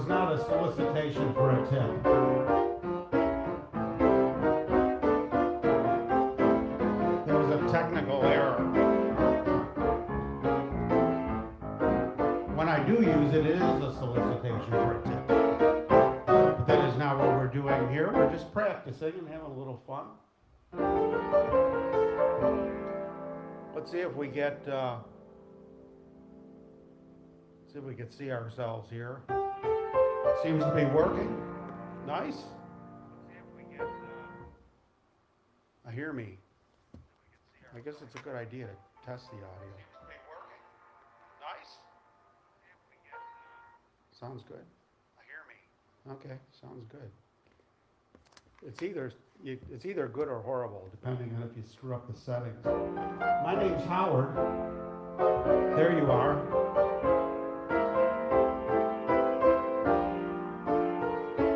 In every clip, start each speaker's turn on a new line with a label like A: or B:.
A: was not a solicitation for a tip. There was a technical error. When I do use it, it is a solicitation for a tip. But that is not what we're doing here. We're just practicing and having a little fun. Let's see if we get, see if we can see ourselves here. Seems to be working. Nice. Let's see if we get, I hear me. I guess it's a good idea to test the audio. Nice. Sounds good. I hear me. Okay, sounds good. It's either good or horrible, depending on if you screw up the settings. My name's Howard. There you are.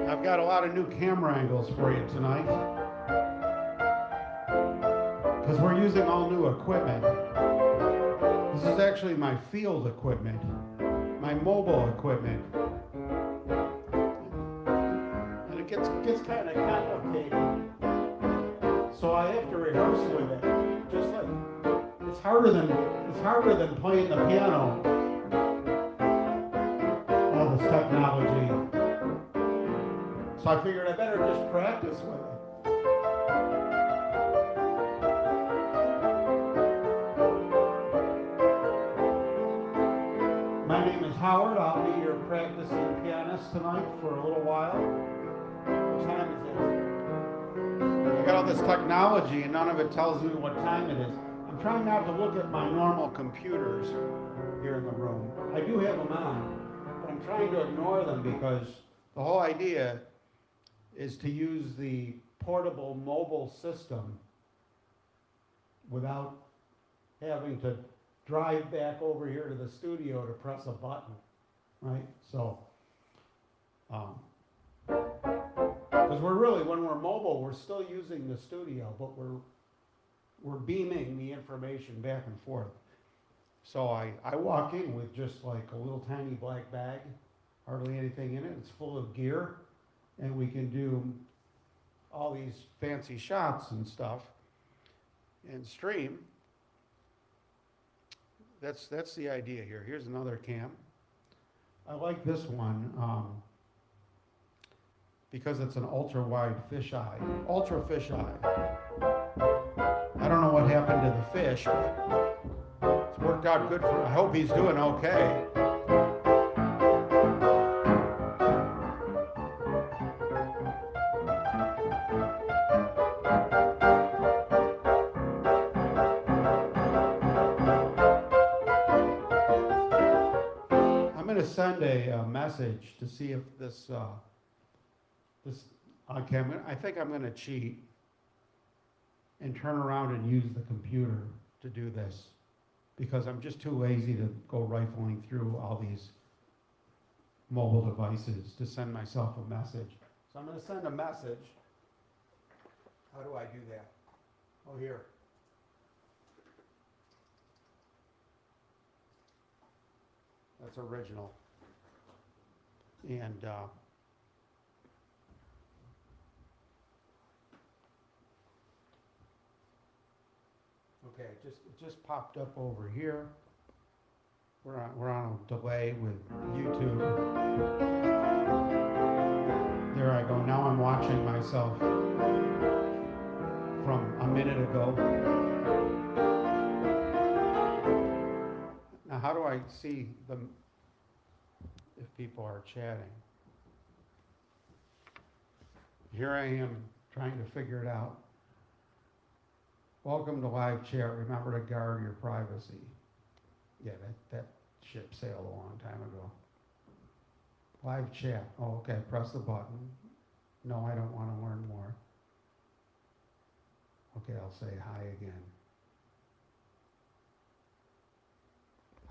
A: I've got a lot of new camera angles for you tonight, because we're using all new equipment. This is actually my field equipment, my mobile equipment. And it gets kind of complicated. So I have to rehearse with it. Just like it's harder than playing the piano. All this technology. So I figured I better just practice with it. My name is Howard. I'll be your practicing pianist tonight for a little while. What time is it? I got all this technology and none of it tells me what time it is. I'm trying not to look at my normal computers here in the room. I do have them on, but I'm trying to ignore them because the whole idea is to use the portable mobile system without having to drive back over here to the studio to press a button, right? So, because when we're mobile, we're still using the studio, but we're beaming the information back and forth. So I walk in with just like a little tiny black bag, hardly anything in it. It's full of gear, and we can do all these fancy shots and stuff and stream. That's the idea here. Here's another cam. I like this one because it's an ultra-wide fisheye. Ultra fisheye. I don't know what happened to the fish, but it's worked out good for him. I hope he's doing okay. Send a message to see if this I think I'm going to cheat and turn around and use the computer to do this because I'm just too lazy to go rifling through all these mobile devices to send myself a message. So I'm going to send a message. How do I do that? Oh, here. That's original. And okay, it just popped up over here. We're on a delay with YouTube. There I go. Now I'm watching myself from a minute ago. Now, how do I see them if people are chatting? Here I am trying to figure it out. Welcome to live chat. Remember to guard your privacy. Yeah, that ship sailed a long time ago. Live chat. Oh, okay. Press the button. No, I don't want to learn more. Okay, I'll say hi again.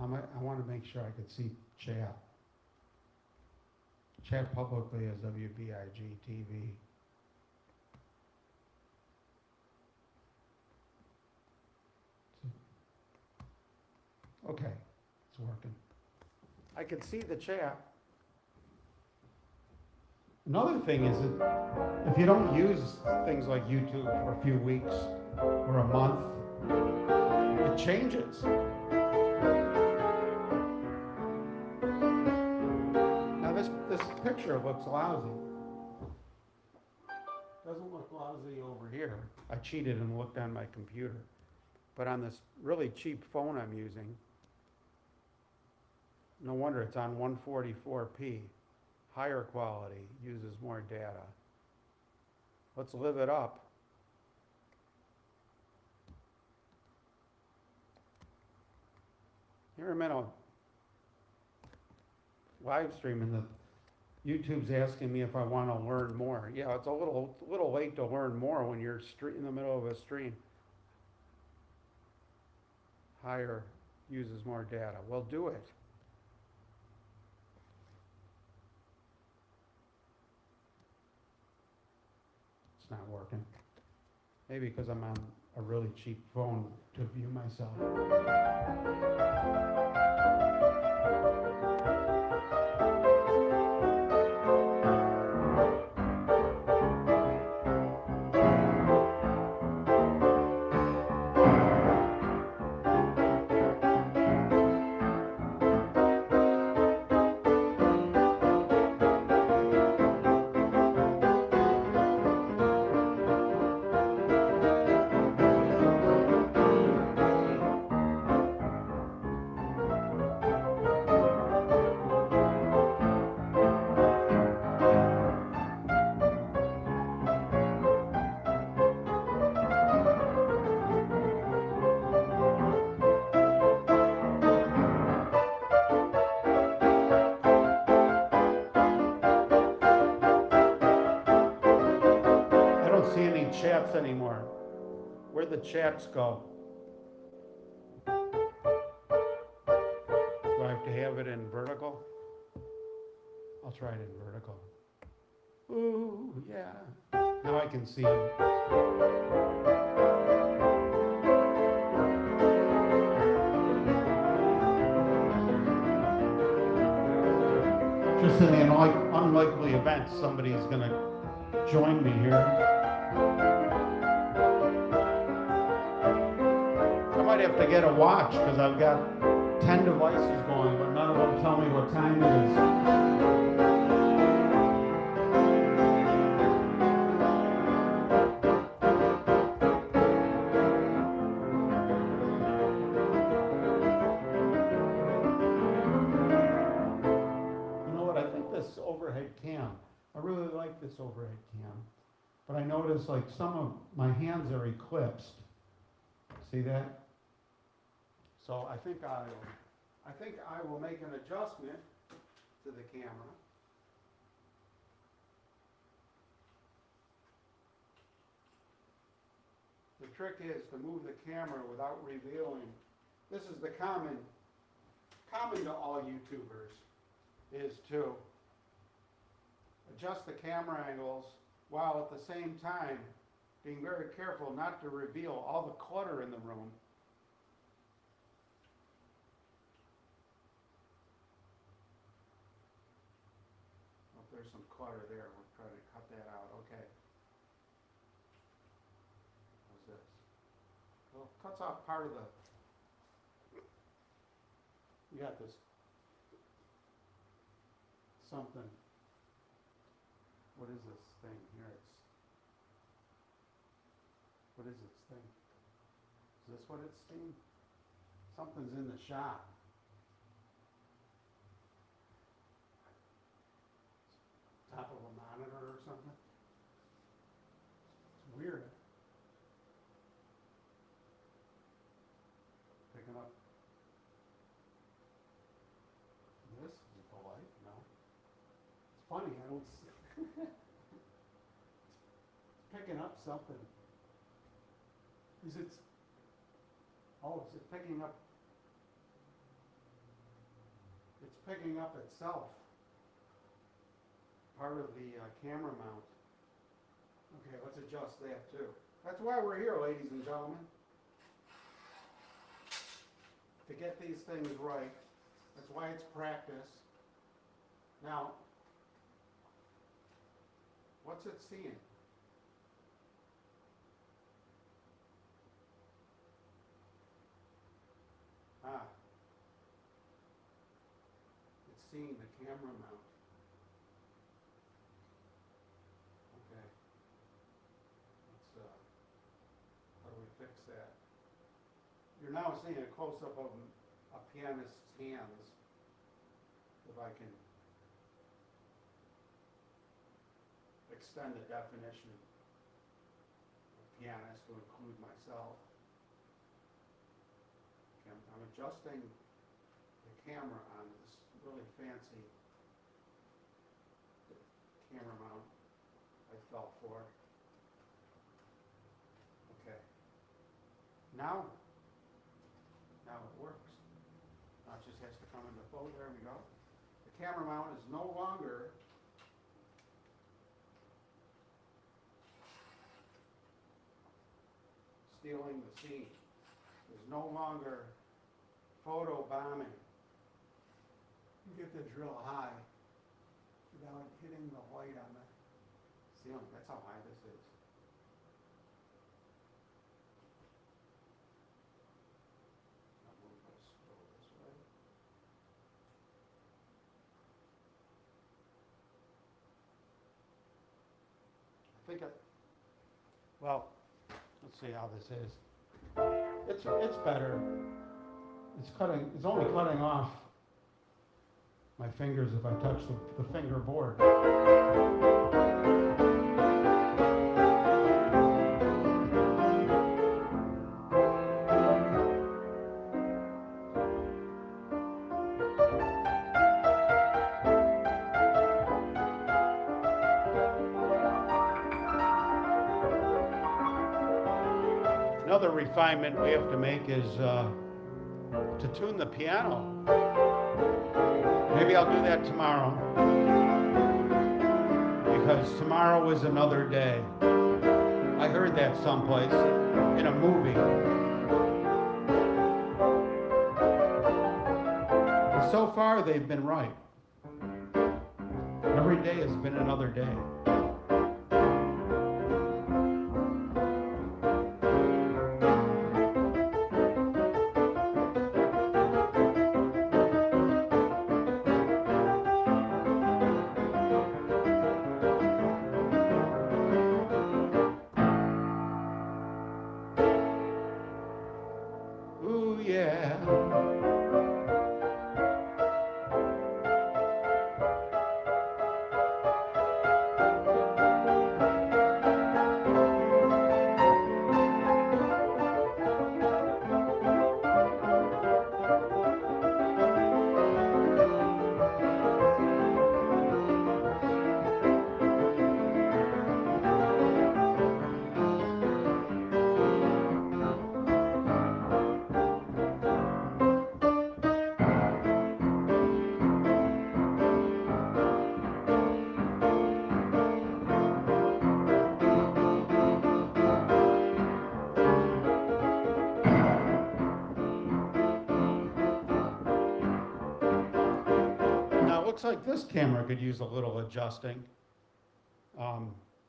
A: I want to make sure I could see chat. Chat publicly as WBIG.Tv. Okay, it's working. I can see the chat. Another thing is that if you don't use things like YouTube for a few weeks or a month, it changes. Now this picture looks lousy. Doesn't look lousy over here. I cheated and looked on my computer. But on this really cheap phone I'm using, no wonder it's on 144p. Higher quality, uses more data. Let's live it up. Here I'm in a live stream and the YouTube's asking me if I want to learn more. Yeah, it's a little late to learn more when you're in the middle of a stream. Higher, uses more data. Well, do it. It's not working. Maybe because I'm on a really cheap phone to view myself. See any chats anymore. Where'd the chats go? Do I have to have it in vertical? I'll try it in vertical. Ooh, yeah. Now I can see them. Just in the unlikely event somebody's going to join me here. I might have to get a watch because I've got 10 devices going, but none of them tell me what time it is. You know what? I think this overhead cam, I really like this overhead cam, but I notice like some of my hands are eclipsed. See that? So I think I will make an adjustment to the camera. The trick is to move the camera without revealing. This is the common to all YouTubers, is to adjust the camera angles while at the same time being very careful not to reveal all the clutter in the room. If there's some clutter there, we'll try to cut that out. Okay. How's this? Well, it cuts off part of the, you got this something. What is this thing here? What is this thing? Is this what it's seen? Something's in the shot. Top of a monitor or something. It's weird. Picking up. This is the light? No. It's funny, I don't see. It's picking up something. Is it picking up? It's picking up itself. Part of the camera mount. Okay, let's adjust that too. That's why we're here, ladies and gentlemen. To get these things right. That's why it's practice. Now, What's it seeing? Ah. It's seeing the camera mount. Okay. Let's, how do we fix that? You're now seeing a close-up of a pianist's hands. If I can extend the definition of pianist to include myself. Okay, I'm adjusting the camera on this really fancy camera mount I fell for. Okay. Now it works. Now it just has to come into focus. There we go. The camera mount is no longer stealing the scene. There's no longer photo bombing. You get this real high without hitting the light on the ceiling. That's how high this is. I'll move this over this way. Well, let's see how this is. It's better. It's only cutting off my fingers if I touch the fingerboard. Another refinement we have to make is to tune the piano. Maybe I'll do that tomorrow, because tomorrow is another day. I heard that someplace in a movie. And so far they've been right. Every day has been another day. Ooh, yeah. Looks like this camera could use a little adjusting.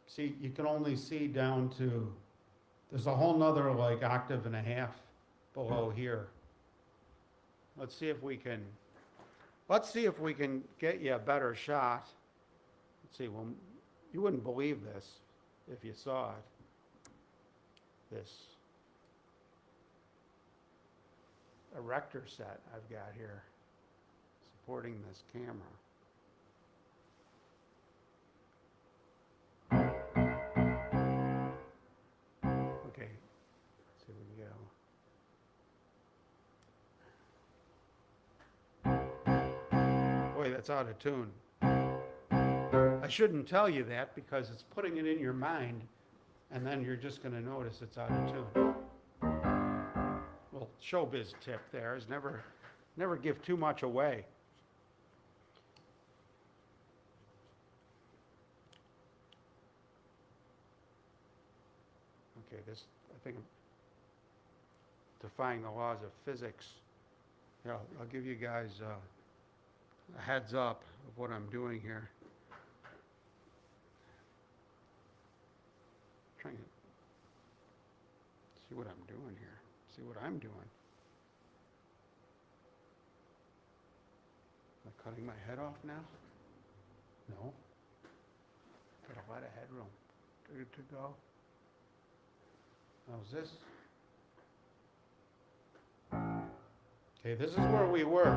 A: See, you can only see down to, there's a whole nother like octave and a half below here. Let's see if we can get you a better shot. Let's see, well, you wouldn't believe this if you saw it. This erector set I've got here supporting this camera. Okay, let's see if we can go. Boy, that's out of tune. I shouldn't tell you that because it's putting it in your mind, and then you're just going to notice it's out of tune. Well, showbiz tip there is never give too much away. Okay, this, I think, defying the laws of physics. Yeah, I'll give you guys a heads up of what I'm doing here. See what I'm doing here. See what I'm doing. Am I cutting my head off now? No. Got a lot of headroom. Good to go. How's this? Okay, this is where we were.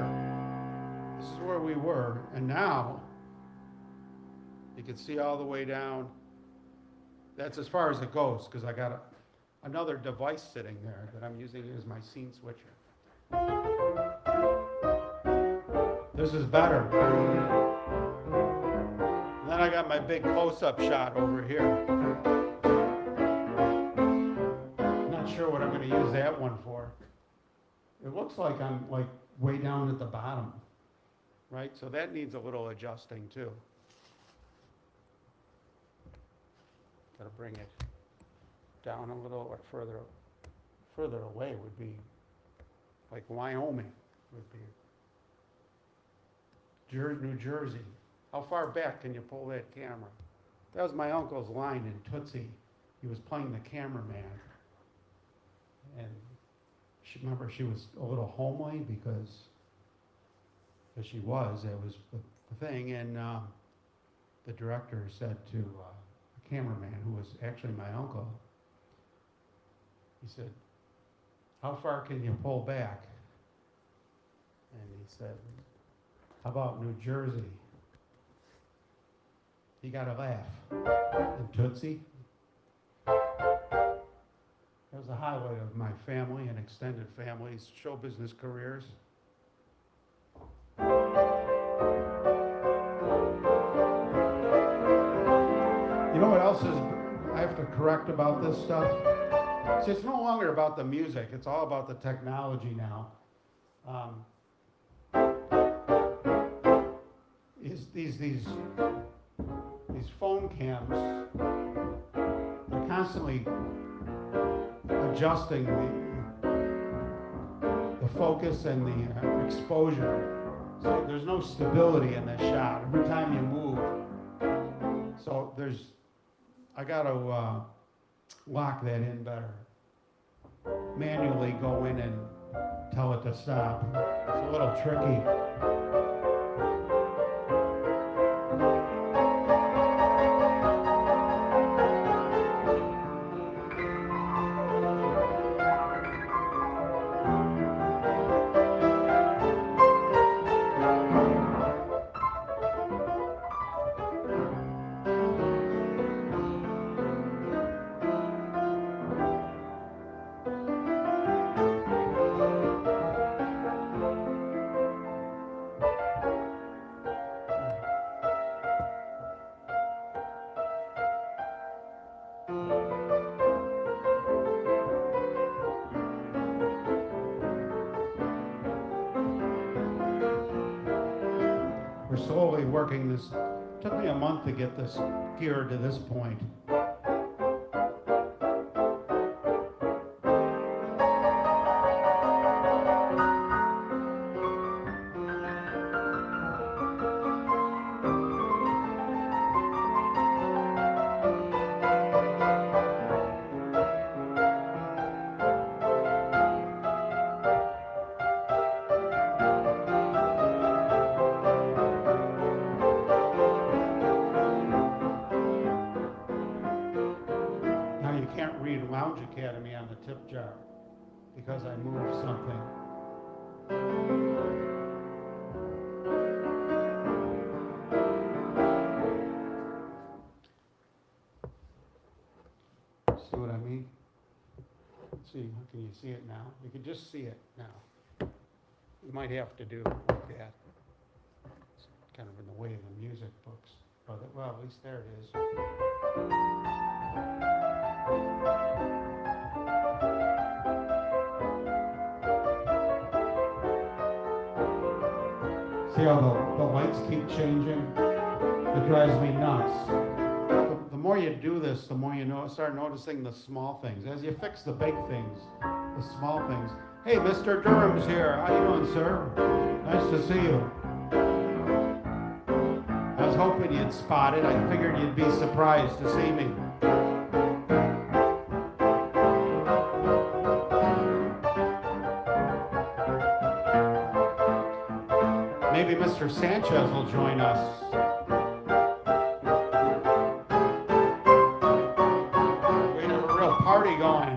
A: This is where we were. And now, you can see all the way down. That's as far as it goes, because I got another device sitting there that I'm using as my scene switcher. This is better. And then I got my big close-up shot over here. Not sure what I'm going to use that one for. It looks like I'm like way down at the bottom, right? So that needs a little adjusting too. Got to bring it down a little, or further away would be like Wyoming would be. New Jersey. How far back can you pull that camera? That was my uncle's line in Tootsie. He was playing the cameraman. And remember, she was a little homely because she was. That was the thing. And the director said to the cameraman, who was actually my uncle, he said, "How far can you pull back?" And he said, "How about New Jersey?" He got a laugh. And Tootsie. That was a highlight of my family and extended family's show business careers. You know what else is I have to correct about this stuff? See, it's no longer about the music. It's all about the technology now. These phone cams, they're constantly adjusting the focus and the exposure. So there's no stability in the shot every time you move. So I got to lock that in better. Manually go in and tell it to stop. It's a little tricky. Slowly working this. It took me a month to get this geared to this point. LoungeACADEMY on the tip jar because I moved something. See what I mean? Let's see, can you see it now? You can just see it now. You might have to do like that. It's kind of in the way of the music books. Well, at least there it is. See how the lights keep changing? It drives me nuts. The more you do this, the more you start noticing the small things. As you fix the big things, the small things. Hey, Mr. Durham's here. How you doing, sir? Nice to see you. I was hoping you'd spot it. I figured you'd be surprised to see me. Mr. Sanchez will join us. We're gonna have a real party going.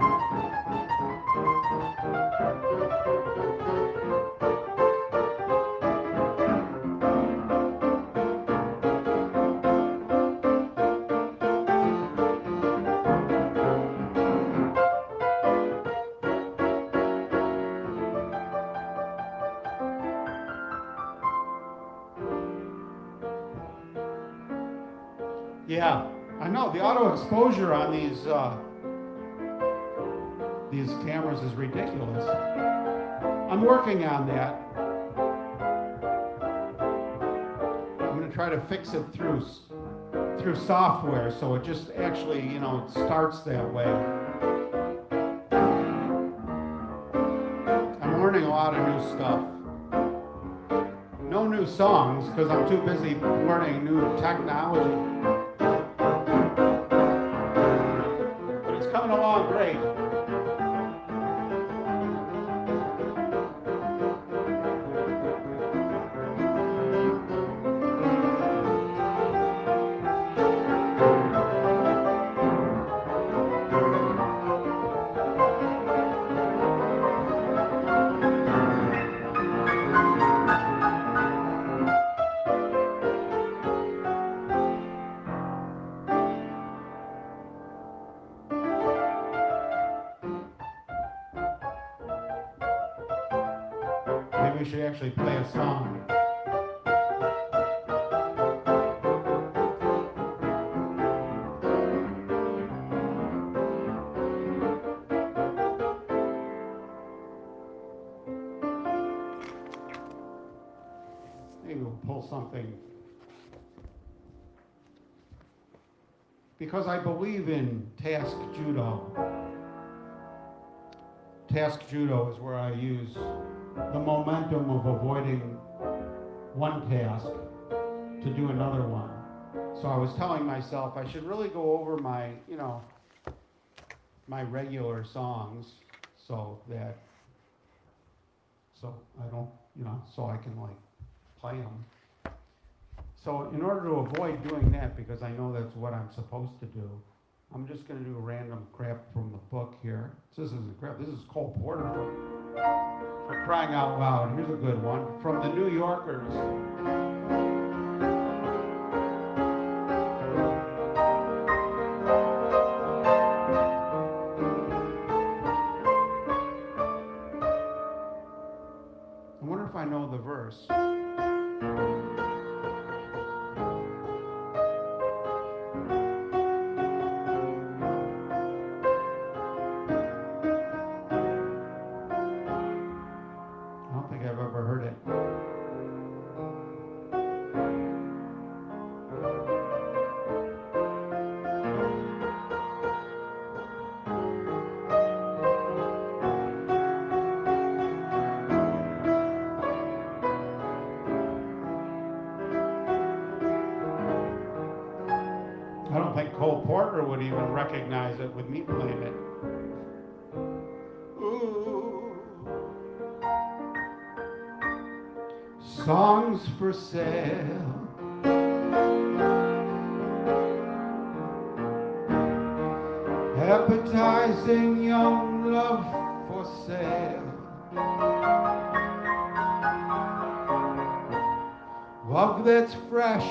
A: Yeah, I know the auto exposure on these cameras is ridiculous. I'm working on that. I'm going to try to fix it through software, so it just actually, it starts that way. I'm learning a lot of new stuff. No new songs, because I'm too busy learning new technology. Coming along great. Maybe we should actually play a song. Maybe we'll pull something. Because I believe in task judo. Task judo is where I use the momentum of avoiding one task to do another one. So I was telling myself I should really go over my, my regular songs so I don't, so I can play them. So in order to avoid doing that, because I know that's what I'm supposed to do, I'm just going to do random crap from the book here. This isn't crap. This is Cole Porter for crying out loud. Here's a good one from the New Yorkers. I wonder if I know the verse. I don't think Cole Porter would even recognize it with me playing it. Ooh. Songs for sale. Appetizing young love for sale. Love that's fresh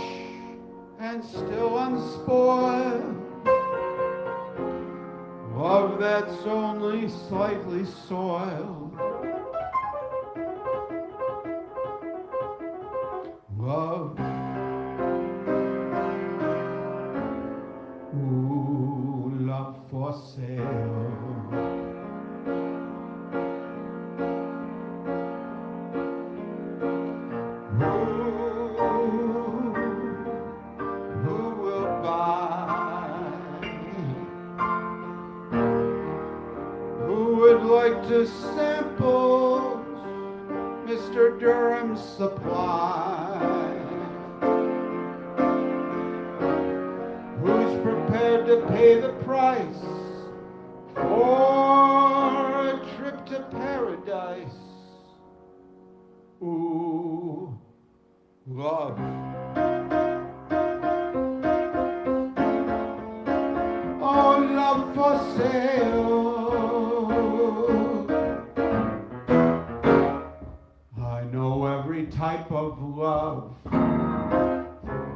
A: and still unspoiled. Love that's only slightly soiled. Love, ooh, love for sale. Like to sample Mr. Durham's supply, who's prepared to pay the price for a trip to paradise. Ooh, sale. I know every type of love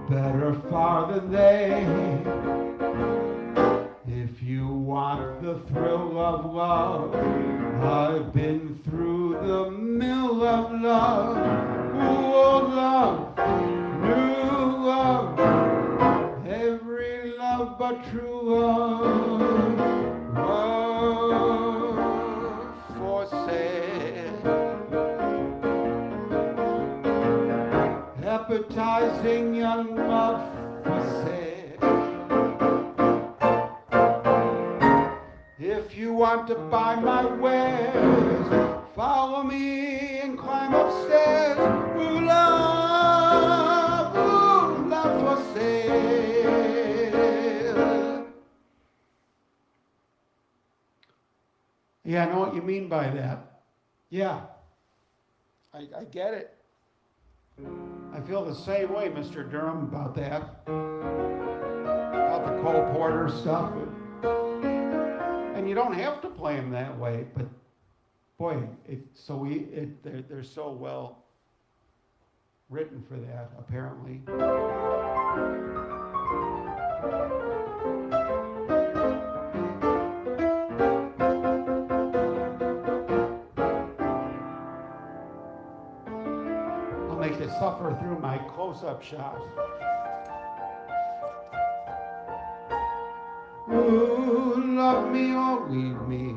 A: better far than they. If you want the thrill of love, I've been through the mill of love. Old love, new love, every love but true love, love for sale. Appetizing young love for sale. If you want to buy my wares, follow me and climb upstairs. Ooh, love for sale. Yeah, I know what you mean by that. Yeah, I get it. I feel the same way, Mr. Durham, about that. About the Cole Porter stuff. And you don't have to play them that way, but boy, they're so well written for that, apparently. I'll make you suffer through my close-up shot. Ooh, love me or leave me.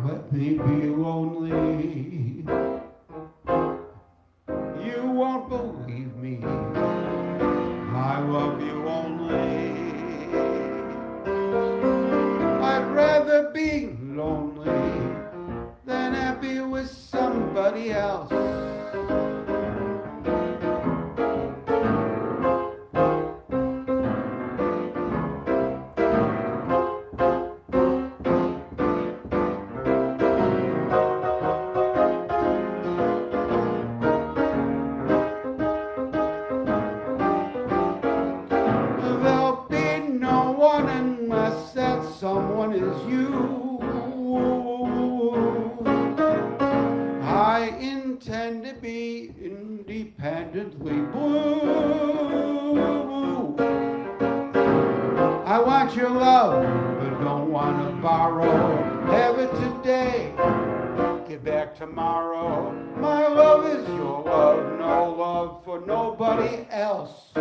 A: Let me be lonely. You won't believe me. I love you only. I'd rather be lonely than happy with somebody else. Someone is you. I intend to be independently blue. I want your love, but don't want to borrow. Have it today, get back tomorrow. My love is your love, no love for nobody else.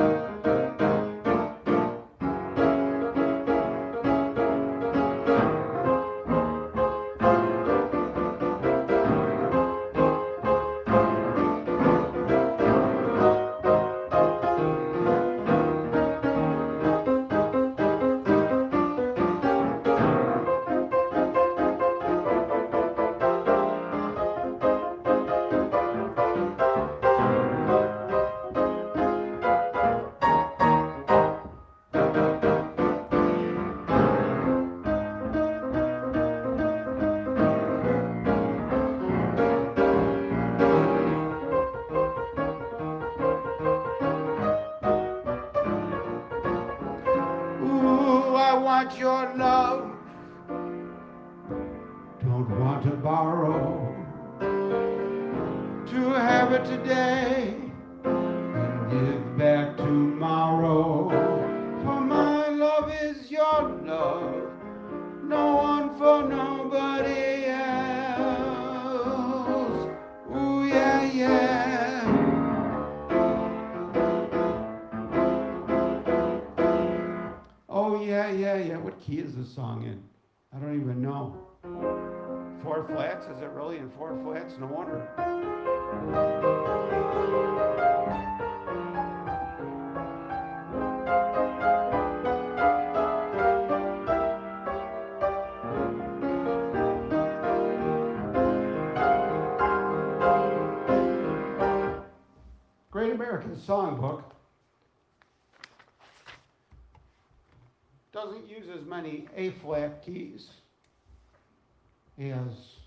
A: Want your love, don't want to borrow, to have it today and give back tomorrow. For my love is your love, no one for nobody else. Ooh, yeah, yeah. Oh, yeah. What key is this song in? I don't even know. 4 flats? Is it really in 4 flats? No wonder. Great American Songbook doesn't use as many A-flat keys as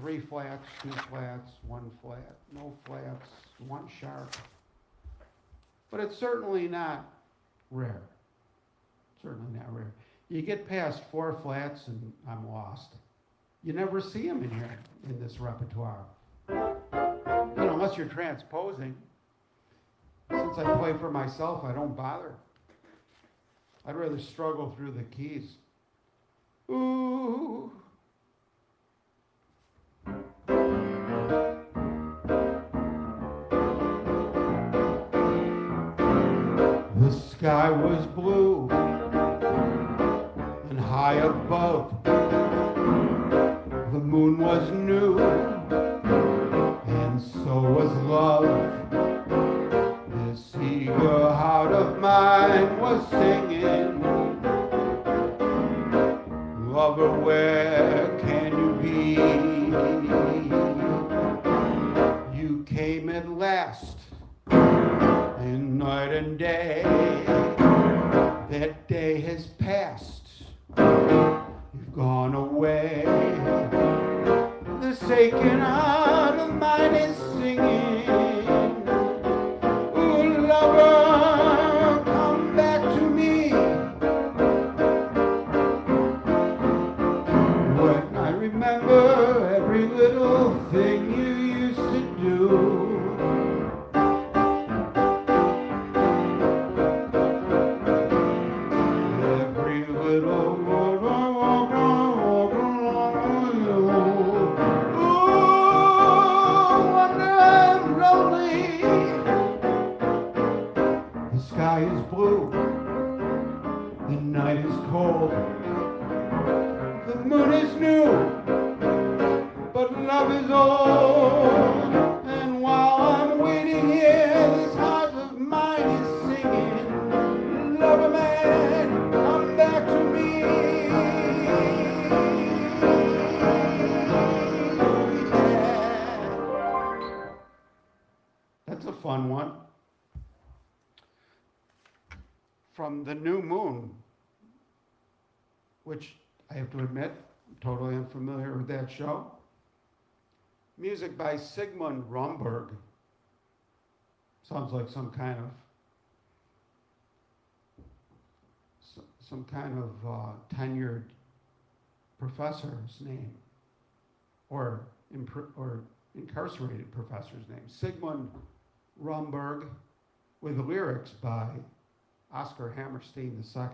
A: 3 flats, 2 flats, 1 flat, no flats, 1 sharp. But it's certainly not rare. Certainly not rare. You get past 4 flats and I'm lost. You never see them in here, in this repertoire. You know, unless you're transposing. Since I play for myself, I don't bother. I'd rather struggle through the keys. Ooh. The sky was blue and high above. The moon was new and so was love. This eager heart of mine was singing, lover, where can you be? You came at last, in night and day. That day has passed, you've gone away. This aching heart of mine is singing, ooh, lover, come back to me. When I remember every little thing you used to do, fun one. From The New Moon, which I have to admit, I'm totally unfamiliar with that show. Music by Sigmund Romberg. Sounds like some kind of tenured professor's name, or incarcerated professor's name. Sigmund Romberg, with lyrics by Oscar Hammerstein II.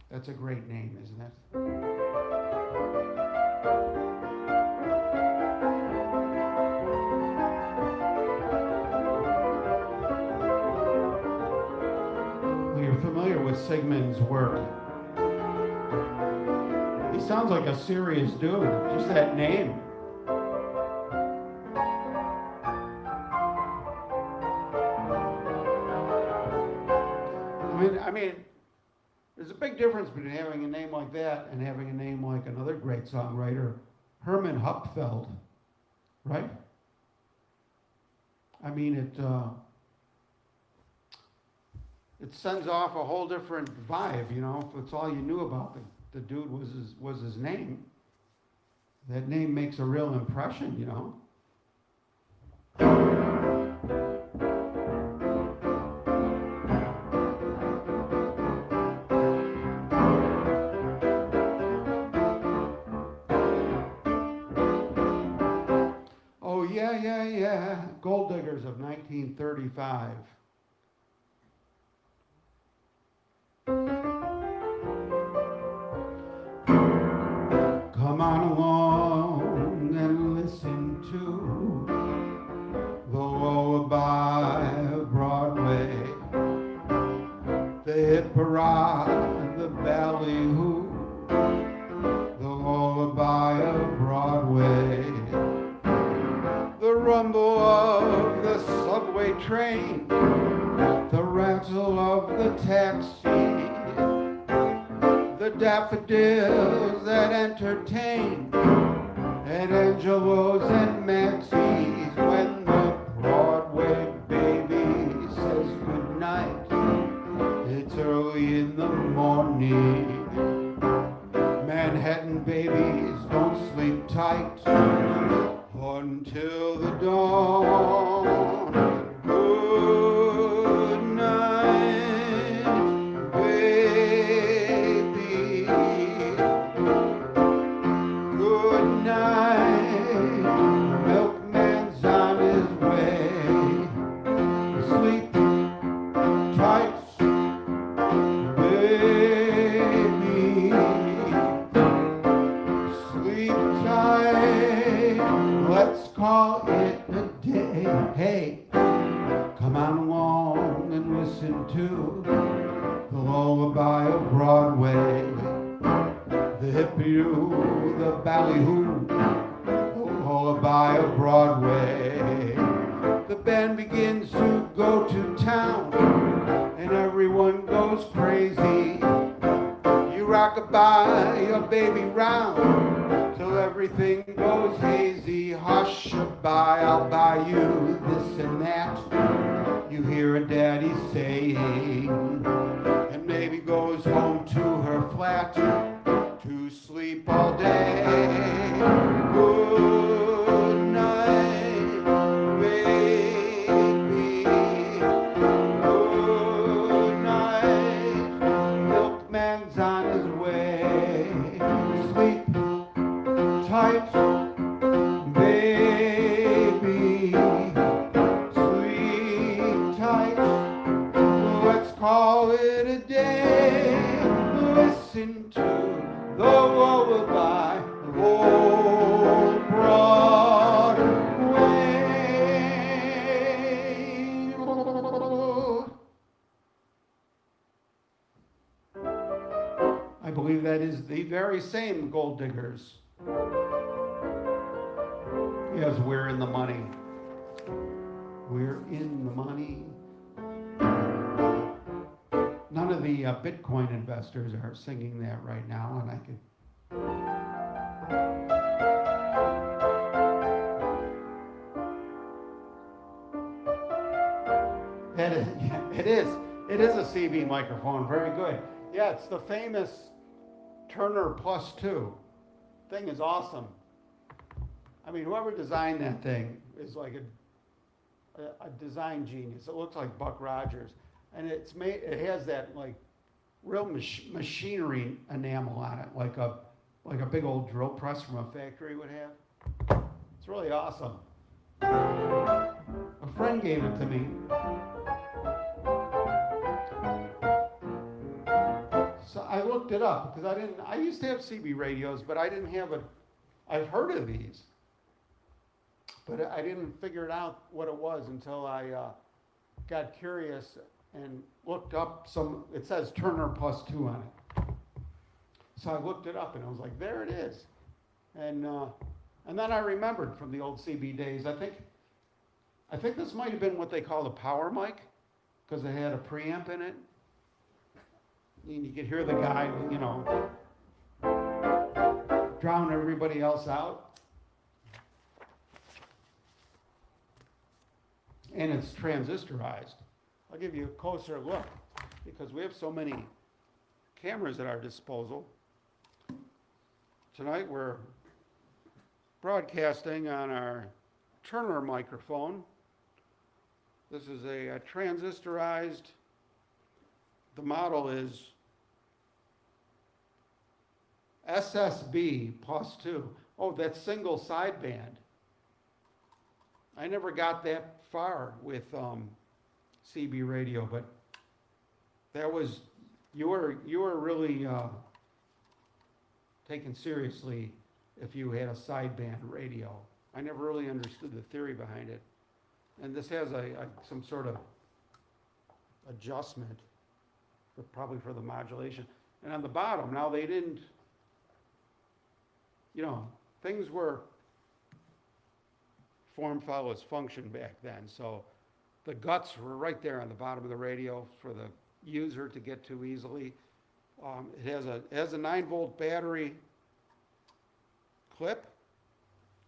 A: That's a great name, isn't it? Well, you're familiar with Sigmund's work. He sounds like a serious dude, just that name. I mean, there's a big difference between having a name like that and having a name like another great songwriter, Herman Hupfeld, right? I mean, it sends off a whole different vibe, you know. If it's all you knew about the dude was his name, that name makes a real impression, you know. Yeah, Gold Diggers of 1935. Come on along and listen to the lullaby of Broadway, the hit parade, the ballyhoo, the lullaby of Broadway. The rumble of the subway train, the rattle of the taxi, the daffodils that entertain at Angelo's and Maxie's. When the Broadway baby says goodnight, it's early in the morning. Manhattan babies don't sleep tight until the dawn. Good night, Hey, come on along and listen to the lullaby of Broadway. The hippie-oo, the ballyhoo, the lullaby of Broadway. The band begins to go to town, and everyone goes crazy. You rock-a-bye your baby round, till everything goes hazy. Hush-a-bye, I'll buy you this and that, you hear a daddy saying, and maybe goes home to her flat to sleep all day. Good night, baby. Good night, milkman's on his way. Sleep tight, baby. Sleep tight. Let's call it a day. Listen to the lullaby of old Broadway. I believe that is the very same Gold Diggers. Yes, we're in the money. We're in the money. None of the Bitcoin investors are singing that right now, and I could. It is. It is a CB microphone. Very good. Yeah, it's the famous Turner Plus 2. Thing is awesome. I mean, whoever designed that thing is like a design genius. It looks like Buck Rogers. And it's made. It has that like real machinery enamel on it, like a big old drill press from a factory would have. It's really awesome. A friend gave it to me. So I looked it up because I used to have CB radios, but I didn't have I've heard of these, but I didn't figure it out what it was until I got curious and looked up it says Turner Plus 2 on it. So I looked it up and I was like, there it is. And then I remembered from the old CB days, I think this might have been what they call a power mic, because it had a preamp in it. And you could hear the guy, drown everybody else out. And it's transistorized. I'll give you a closer look because we have so many cameras at our disposal. Tonight we're broadcasting on our Turner microphone. This is a transistorized, the model is SSB Plus 2. Oh, that's single sideband. I never got that far with CB radio, but that was, you were really taken seriously if you had a sideband radio. I never really understood the theory behind it. And this has some sort of adjustment, probably for the modulation. And on the bottom, now they didn't, things were form follows function back then. So the guts were right there on the bottom of the radio for the user to get to easily. It has a 9-volt battery clip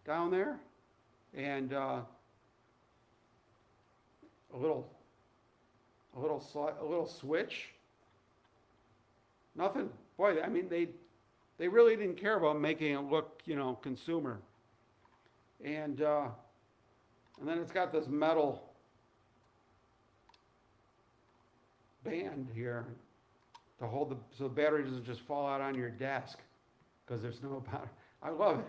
A: down there, and a little switch. Nothing. Boy, I mean, they really didn't care about making it look, consumer. And then it's got this metal band here to hold so the battery doesn't just fall out on your desk because there's no power. I love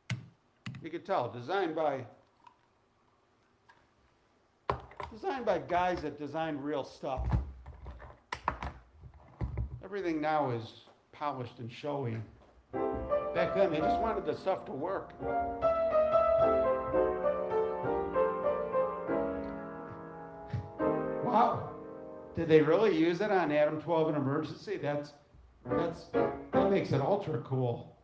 A: it. You could tell, designed by guys that designed real stuff. Everything now is polished and showy. Back then, they just wanted the stuff to work. Did they really use it on Adam 12 in Emergency? That makes it ultra cool.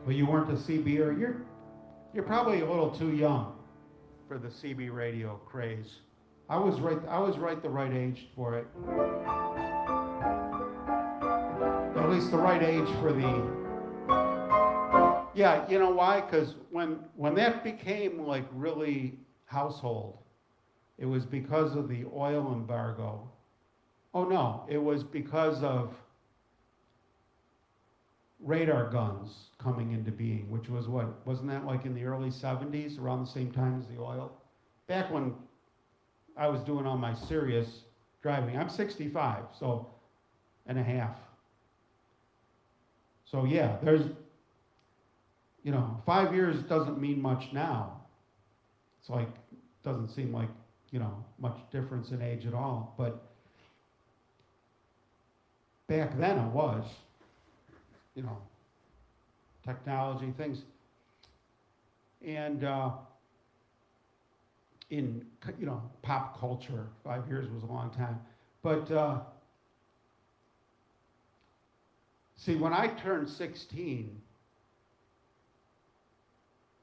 A: Well, you weren't a CBer. You're probably a little too young for the CB radio craze. I was right the right age for it. At least the right age for the. Yeah, you know why? Because when that became like really household, it was because of the oil embargo. Oh no, it was because of radar guns coming into being, which was what? Wasn't that like in the early 70s, around the same time as the oil? Back when I was doing all my serious driving. I'm 65, so and a half. So yeah, there's, 5 years doesn't mean much now. It's like, doesn't seem like, much difference in age at all. But back then it was. Technology, things. And in, pop culture, 5 years was a long time. But see, when I turned 16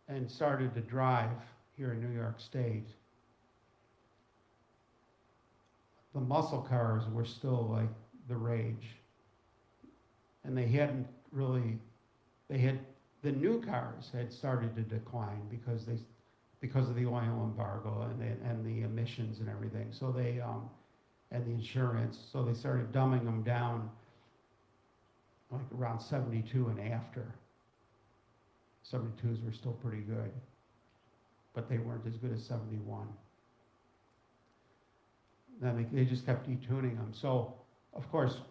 A: and started to drive here in New York State, the muscle cars were still like the rage. And they hadn't really, the new cars had started to decline because of the oil embargo and the emissions and everything. So they, and the insurance, so they started dumbing them down like around 72 and after. 72s were still pretty good, but they weren't as good as 71. Then they just kept detuning them. So, of course,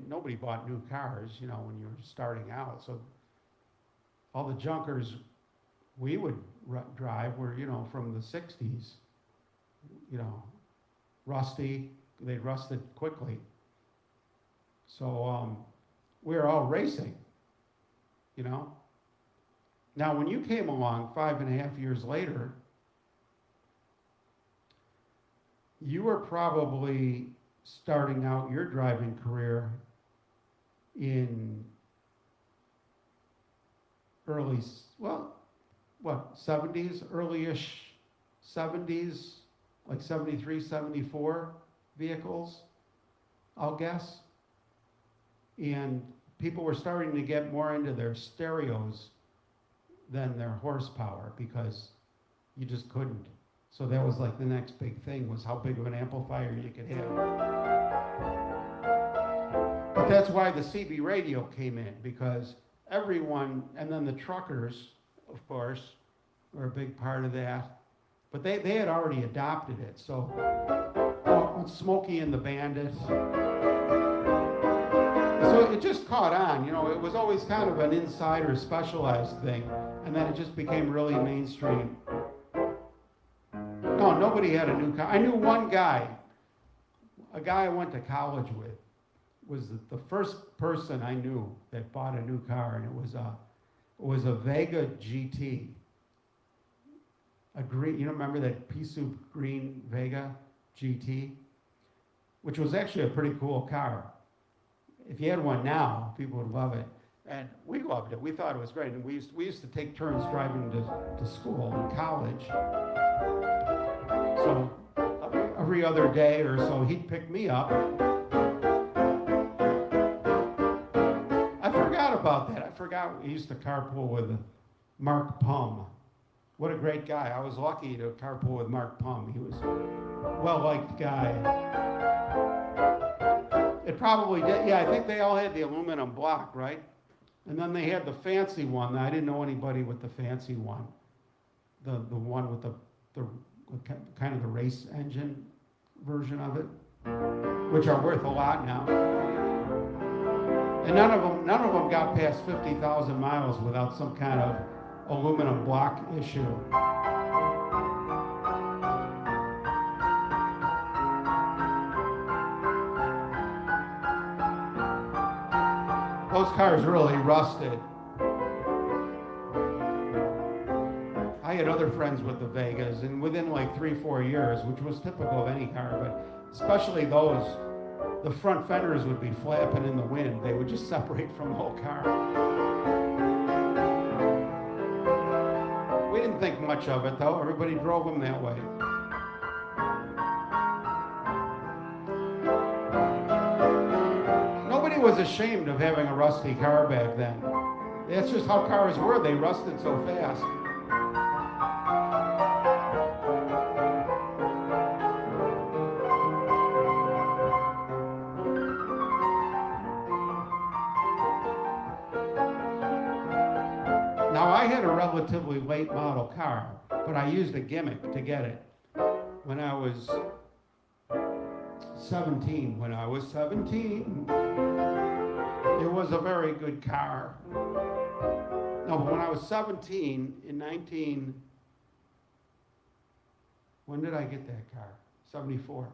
A: nobody bought new cars, when you were starting out. So all the junkers we would drive were, from the 60s, rusty. They rusted quickly. So we were all racing, Now, when you came along 5.5 years later, you were probably starting out your driving career in early, 70s, early-ish 70s, like 73, 74 vehicles, I'll guess. And people were starting to get more into their stereos than their horsepower because you just couldn't. So that was like the next big thing, was how big of an amplifier you could have. But that's why the CB radio came in, because everyone, and then the truckers, of course, were a big part of that. But they had already adopted it. So Smokey and the Bandit. So it just caught on, it was always kind of an insider specialized thing. And then it just became really mainstream. No, nobody had a new car. I knew one guy, a guy I went to college with, was the first person I knew that bought a new car, and it was a Vega GT. A green, remember that pea soup green Vega GT? Which was actually a pretty cool car. If you had one now, people would love it. And we loved it. We thought it was great. And we used to take turns driving to school and college. So every other day or so, he'd pick me up. about that. I forgot we used to carpool with Mark Pum. What a great guy. I was lucky to carpool with Mark Pum. He was a well-liked guy. It probably did. Yeah, I think they all had the aluminum block, right? And then they had the fancy one. I didn't know anybody with the fancy one. The one with the kind of the race engine version of it, which are worth a lot now. And none of them got past 50,000 miles without some kind of aluminum block issue. Those cars really rusted. I had other friends with the Vegas, and within like 3-4 years, which was typical of any car, but especially those, the front fenders would be flapping in the wind. They would just separate from the whole car. We didn't think much of it, though. Everybody drove them that way. Nobody was ashamed of having a rusty car back then. That's just how cars were. They rusted so fast. Now, I had a relatively late model car, but I used a gimmick to get it when I was 17. When I was 17, it was a very good car. No, but when I was 17, when did I get that car? 74.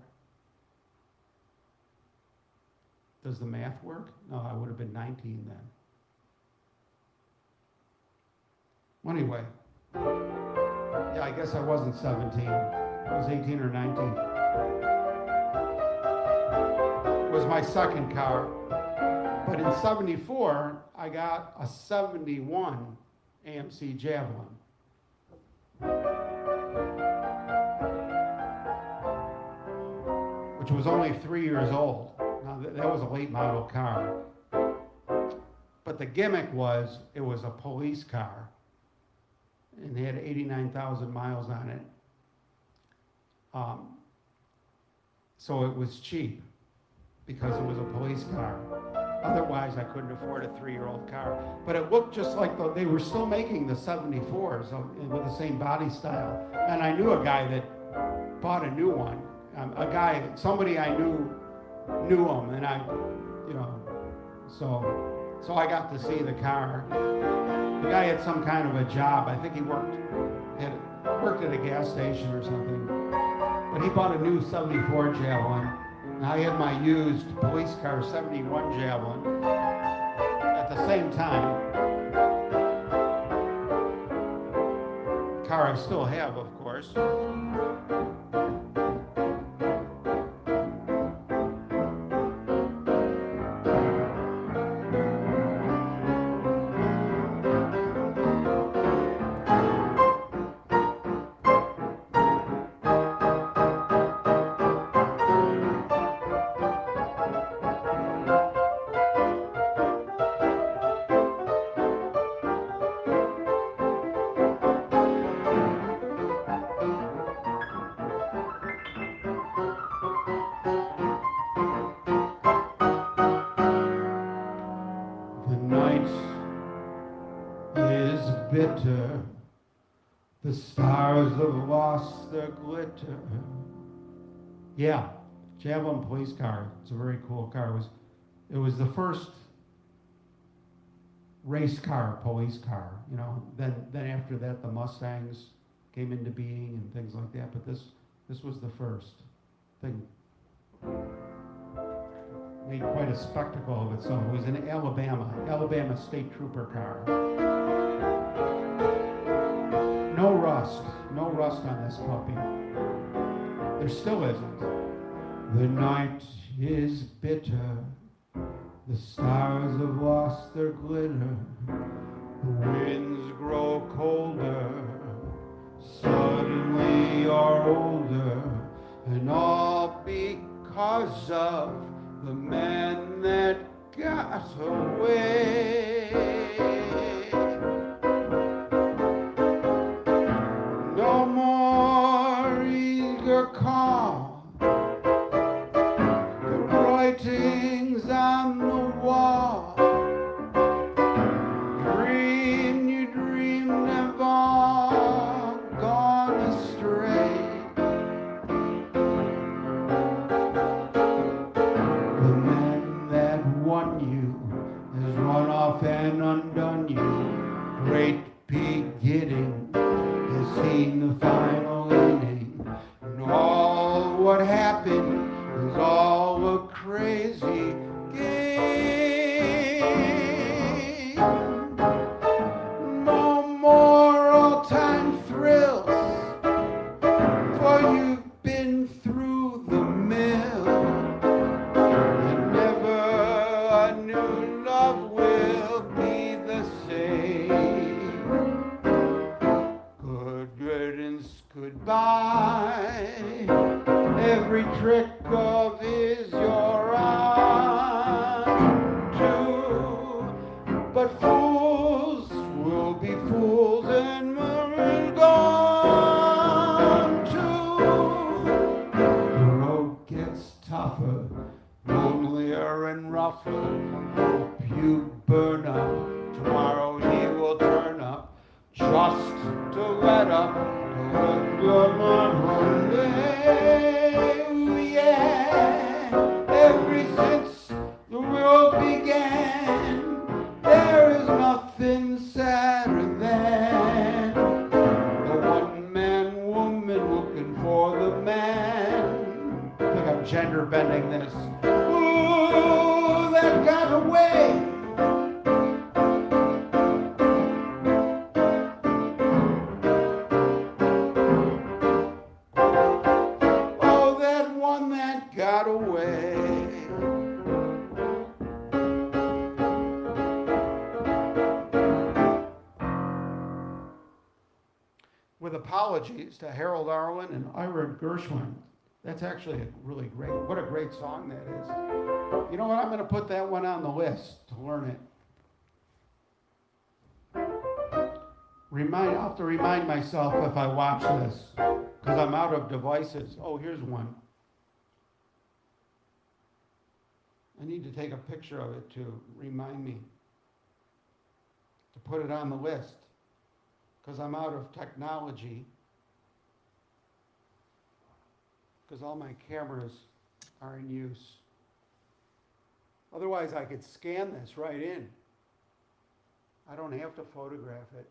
A: Does the math work? No, I would have been 19 then. Anyway, yeah, I guess I wasn't 17. I was 18 or 19. It was my second car. But in 74, I got a 71 AMC Javelin. Which was only 3 years old. Now, that was a late model car. But the gimmick was, it was a police car. And they had 89,000 miles on it. So it was cheap because it was a police car. Otherwise, I couldn't afford a 3-year-old car. But it looked just like they were still making the 74s with the same body style. And I knew a guy that bought a new one. Somebody I knew him, and so I got to see the car. The guy had some kind of a job. I think he worked at a gas station or something. But he bought a new 74 Javelin. And I had my used police car 71 Javelin at the same time. Car I still have, of course. Bitter, the stars have lost their glitter. Yeah, Javelin police car. It's a very cool car. It was the first race car, police car. Then after that, the Mustangs came into being and things like that. But this was the first thing. Made quite a spectacle of itself. It was an Alabama state trooper car. No rust on this puppy. There still isn't. The night is bitter, the stars have lost their glitter, the winds grow colder, suddenly you're older, and all because of the man that got away. No more eager call, the writings on the wall. Dream you dreamed have all gone astray. The man that won you has run off and undone you. Great beginning has seen the final inning, and all what happened is all a crazy game. No more all-time thrills, for you've been through the mill, and never a new love will be the same. Good riddance, goodbye. Every trick of his you're on to, but fools will be fools and we're gone too. The road gets tougher, lonelier and rougher. Hope you burn up, tomorrow he will turn up, just to let up, to let your mind ever since the world began, there is nothing sadder than the one-man woman looking for the man. I think I'm gender bending this. Ooh, that got away. Oh, that one that got away. With apologies to Harold Arlen and Ira Gershwin. That's actually a really great, what a great song that is. You know what, I'm going to put that one on the list to learn it. I'll have to remind myself if I watch this, because I'm out of devices. Oh, here's one. I need to take a picture of it to remind me to put it on the list, because I'm out of technology, because all my cameras are in use. Otherwise, I could scan this right in. I don't have to photograph it.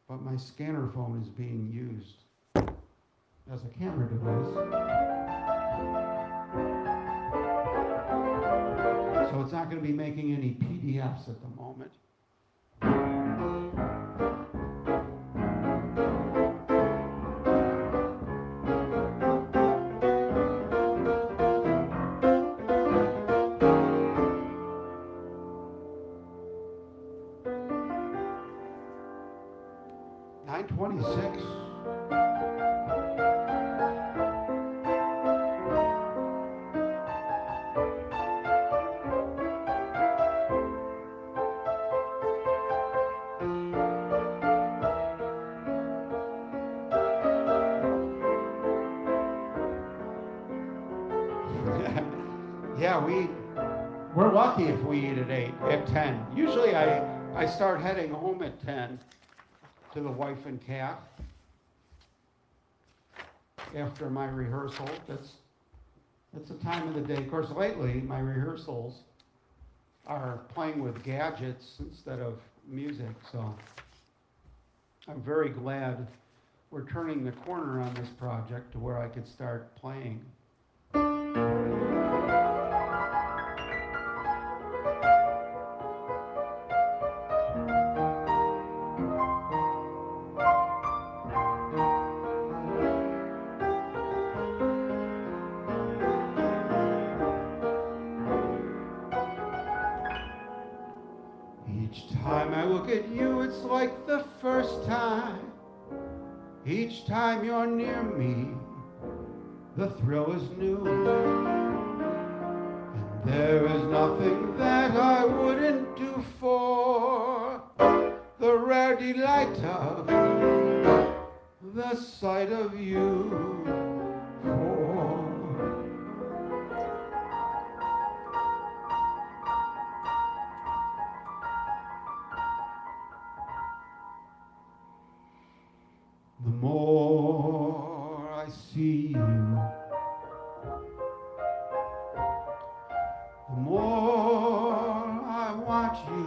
A: But my scanner phone is being used as a camera device. So it's not going to be making any PDFs at the moment. .26. Yeah, we're lucky if we eat at 10. Usually I start heading home at 10 to the wife and cat after my rehearsal. That's the time of the day. Of course, lately my rehearsals are playing with gadgets instead of music, so I'm very glad we're turning the corner on this project to where I could start playing. Each time I look at you, it's like the first time. Each time you're near me, the thrill is new. There is nothing that I wouldn't do for the rare delight of the sight of you. For the more I see you, the more I want you.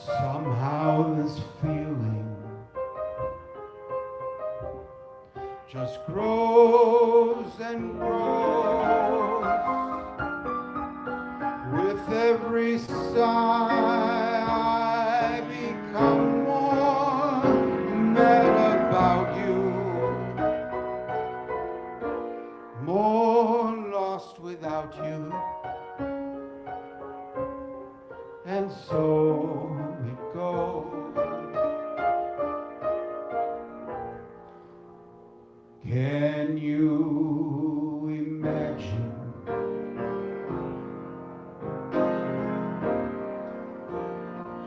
A: Somehow this feeling just grows and grows with every sigh. I become more mad about you, more lost without you, and so it goes. Can you imagine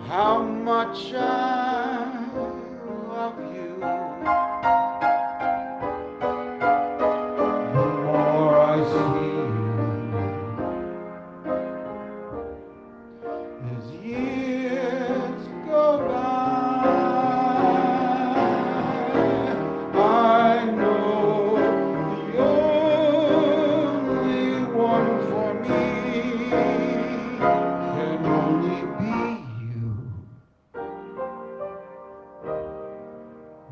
A: how much I love you? The more I see you, as years go by, I know the only one for me can only be you.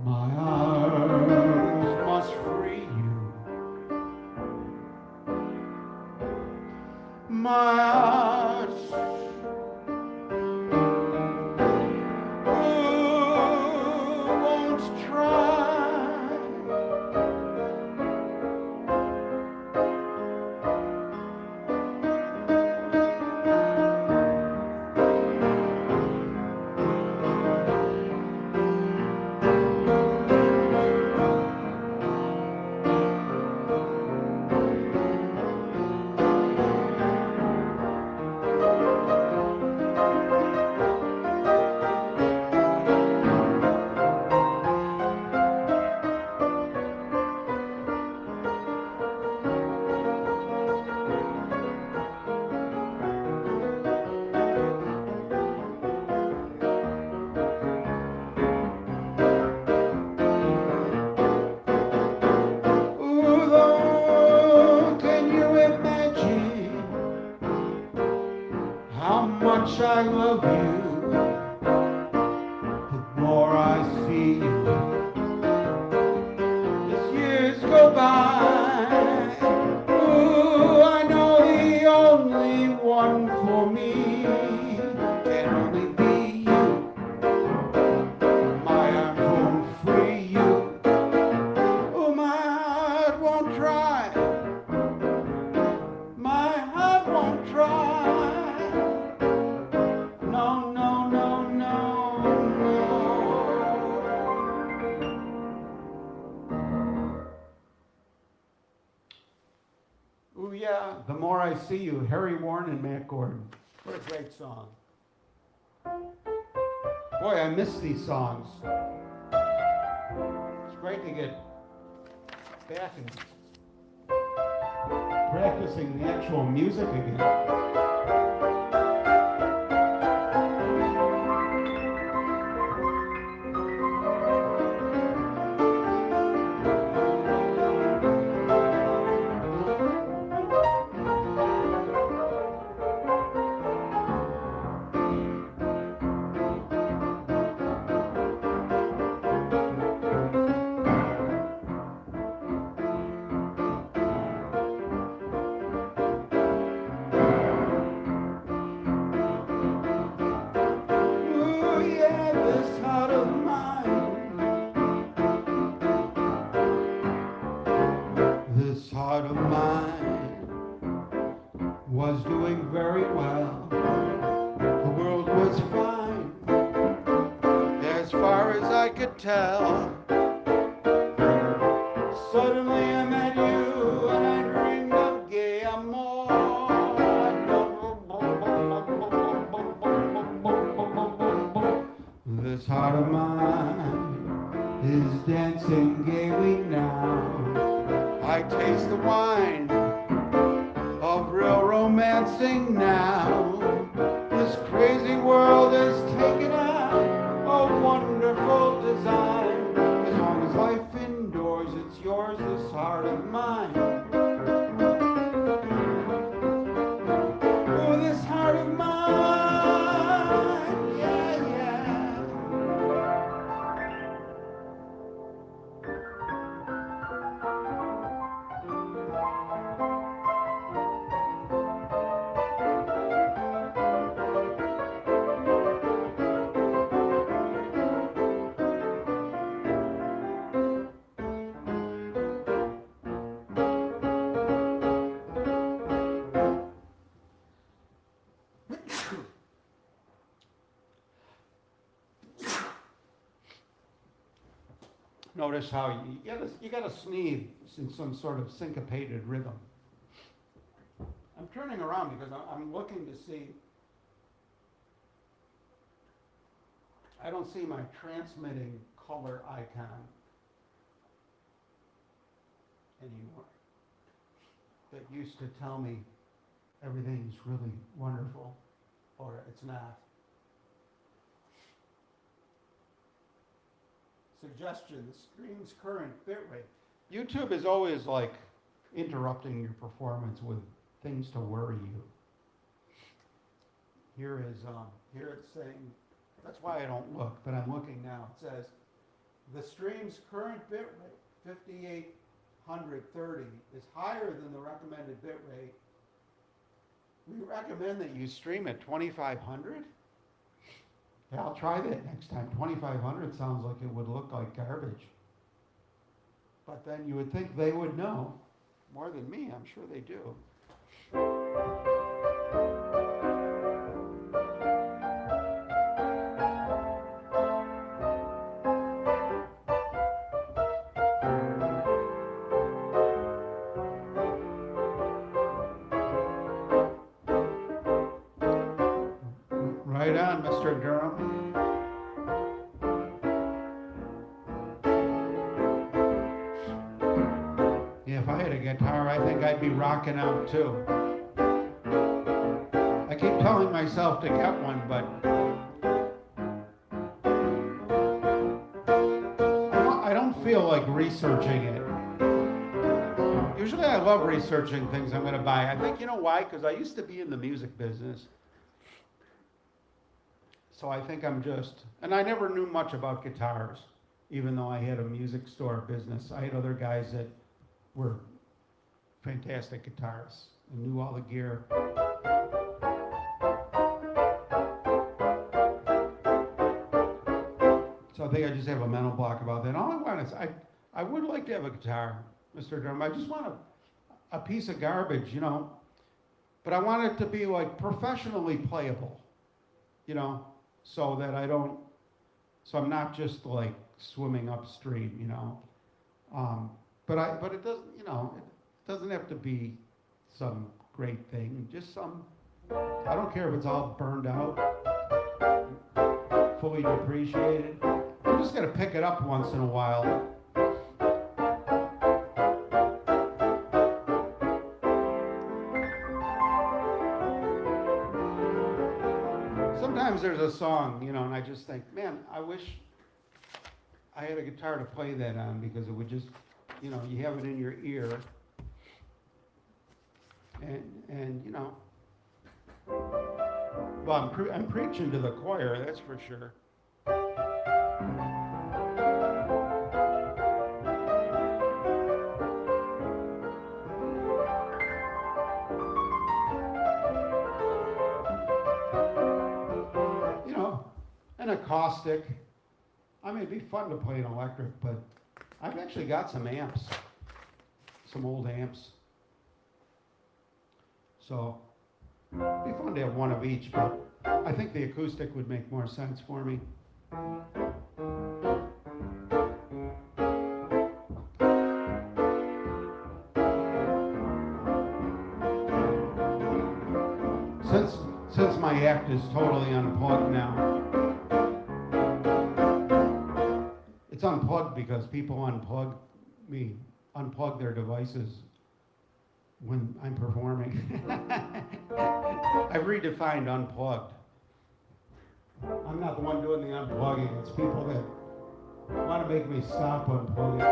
A: My arms must free you. My heart won't try. How much I love you, the more I see you, as years go by. Ooh, I know the only one for me can only be you. My arms won't free you. Oh, my heart won't try. My heart won't try. No, no, no, no, no. Ooh, yeah, The More I See You, Harry Warren and Matt Gordon. What a great song. Boy, I miss these songs. It's great to get back and practicing the actual music again. This heart of mine was doing very well. The world was fine, as far as I could tell. Suddenly I met you and I dreamed heart of mine is dancing gaily now. I taste the wine of real romancing now. This crazy world has taken out a wonderful design. As long as life endures, it's yours, this heart of mine. Oh, this heart of mine, yeah, yeah. Notice how you gotta sneeze in some sort of syncopated rhythm. I'm turning around because I'm looking to see. I don't see my transmitting color icon anymore. That used to tell me everything's really wonderful, or it's not. Suggestion, the stream's current bitrate. YouTube is always like interrupting your performance with things to worry you. Here it's saying, that's why I don't look, but I'm looking now. It says, the stream's current bitrate, 5830, is higher than the recommended bitrate. We recommend that you stream at 2500. Yeah, I'll try that next time. 2500 sounds like it would look like garbage. But then you would think they would know more than me. I'm sure they do. Right on, Mr. Durham. Yeah, if I had a guitar, I think I'd be rocking out too. I keep telling myself to get one, but I don't feel like researching it. Usually I love researching things I'm going to buy. I think, you know why? Because I used to be in the music business. So I think I'm just, and I never knew much about guitars, even though I had a music store business. I had other guys that were fantastic guitarists and knew all the gear. So I think I just have a mental block about that. All I want is, I would like to have a guitar, Mr. Durham. I just want a piece of garbage, you know, but I want it to be like professionally playable, you know, so that so I'm not just like swimming upstream, you know. But it doesn't, you know, it doesn't have to be some great thing. Just some, I don't care if it's all burned out, fully depreciated. I'm just gonna pick it up once in a while. Sometimes there's a song, you know, and I just think, man, I wish I had a guitar to play that on, because it would just, you know, you have it in your ear, and you know, well, I'm preaching to the choir, that's for sure. You know, an acoustic. I mean, it'd be fun to play an electric, but I've actually got some amps, some old amps. So it'd be fun to have one of each, but I think the acoustic would make more sense for me. Since my act is totally unplugged now, It's unplugged because people unplug their devices when I'm performing. I've redefined unplugged. I'm not the one doing the unplugging. It's people that want to make me stop unplugging.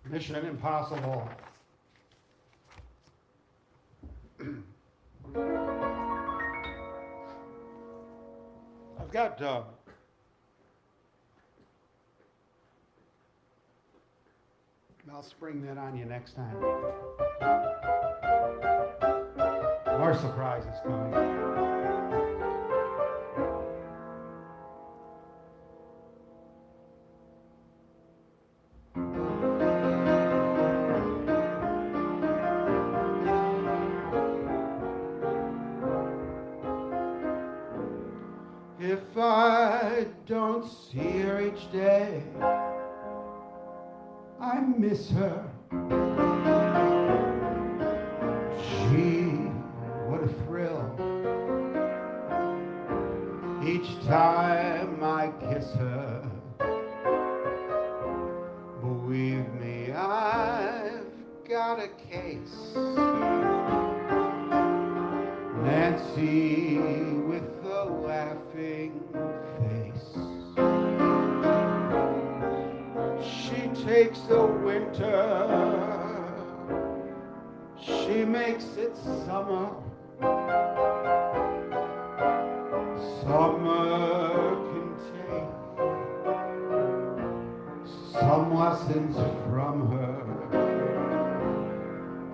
A: Mission Impossible. I've got I'll spring that on you next time. More surprises coming. If I don't see her each day, I miss her. Gee, what a thrill. Each time I kiss her. Believe me, I've got a case. Nancy with the laughing face. She takes the winter, she makes it summer. Summer can take some lessons from her.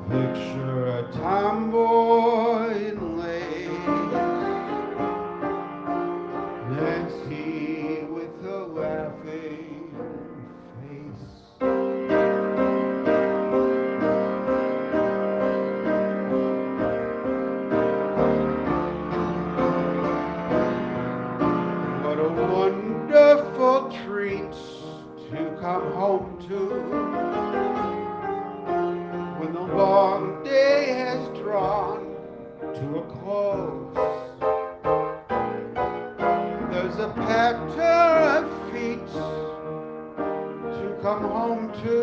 A: Picture a tomboy in lace, Nancy with a laughing face. What a wonderful treat to come home to when the long day has drawn to a close. There's a patter of feet to come home to,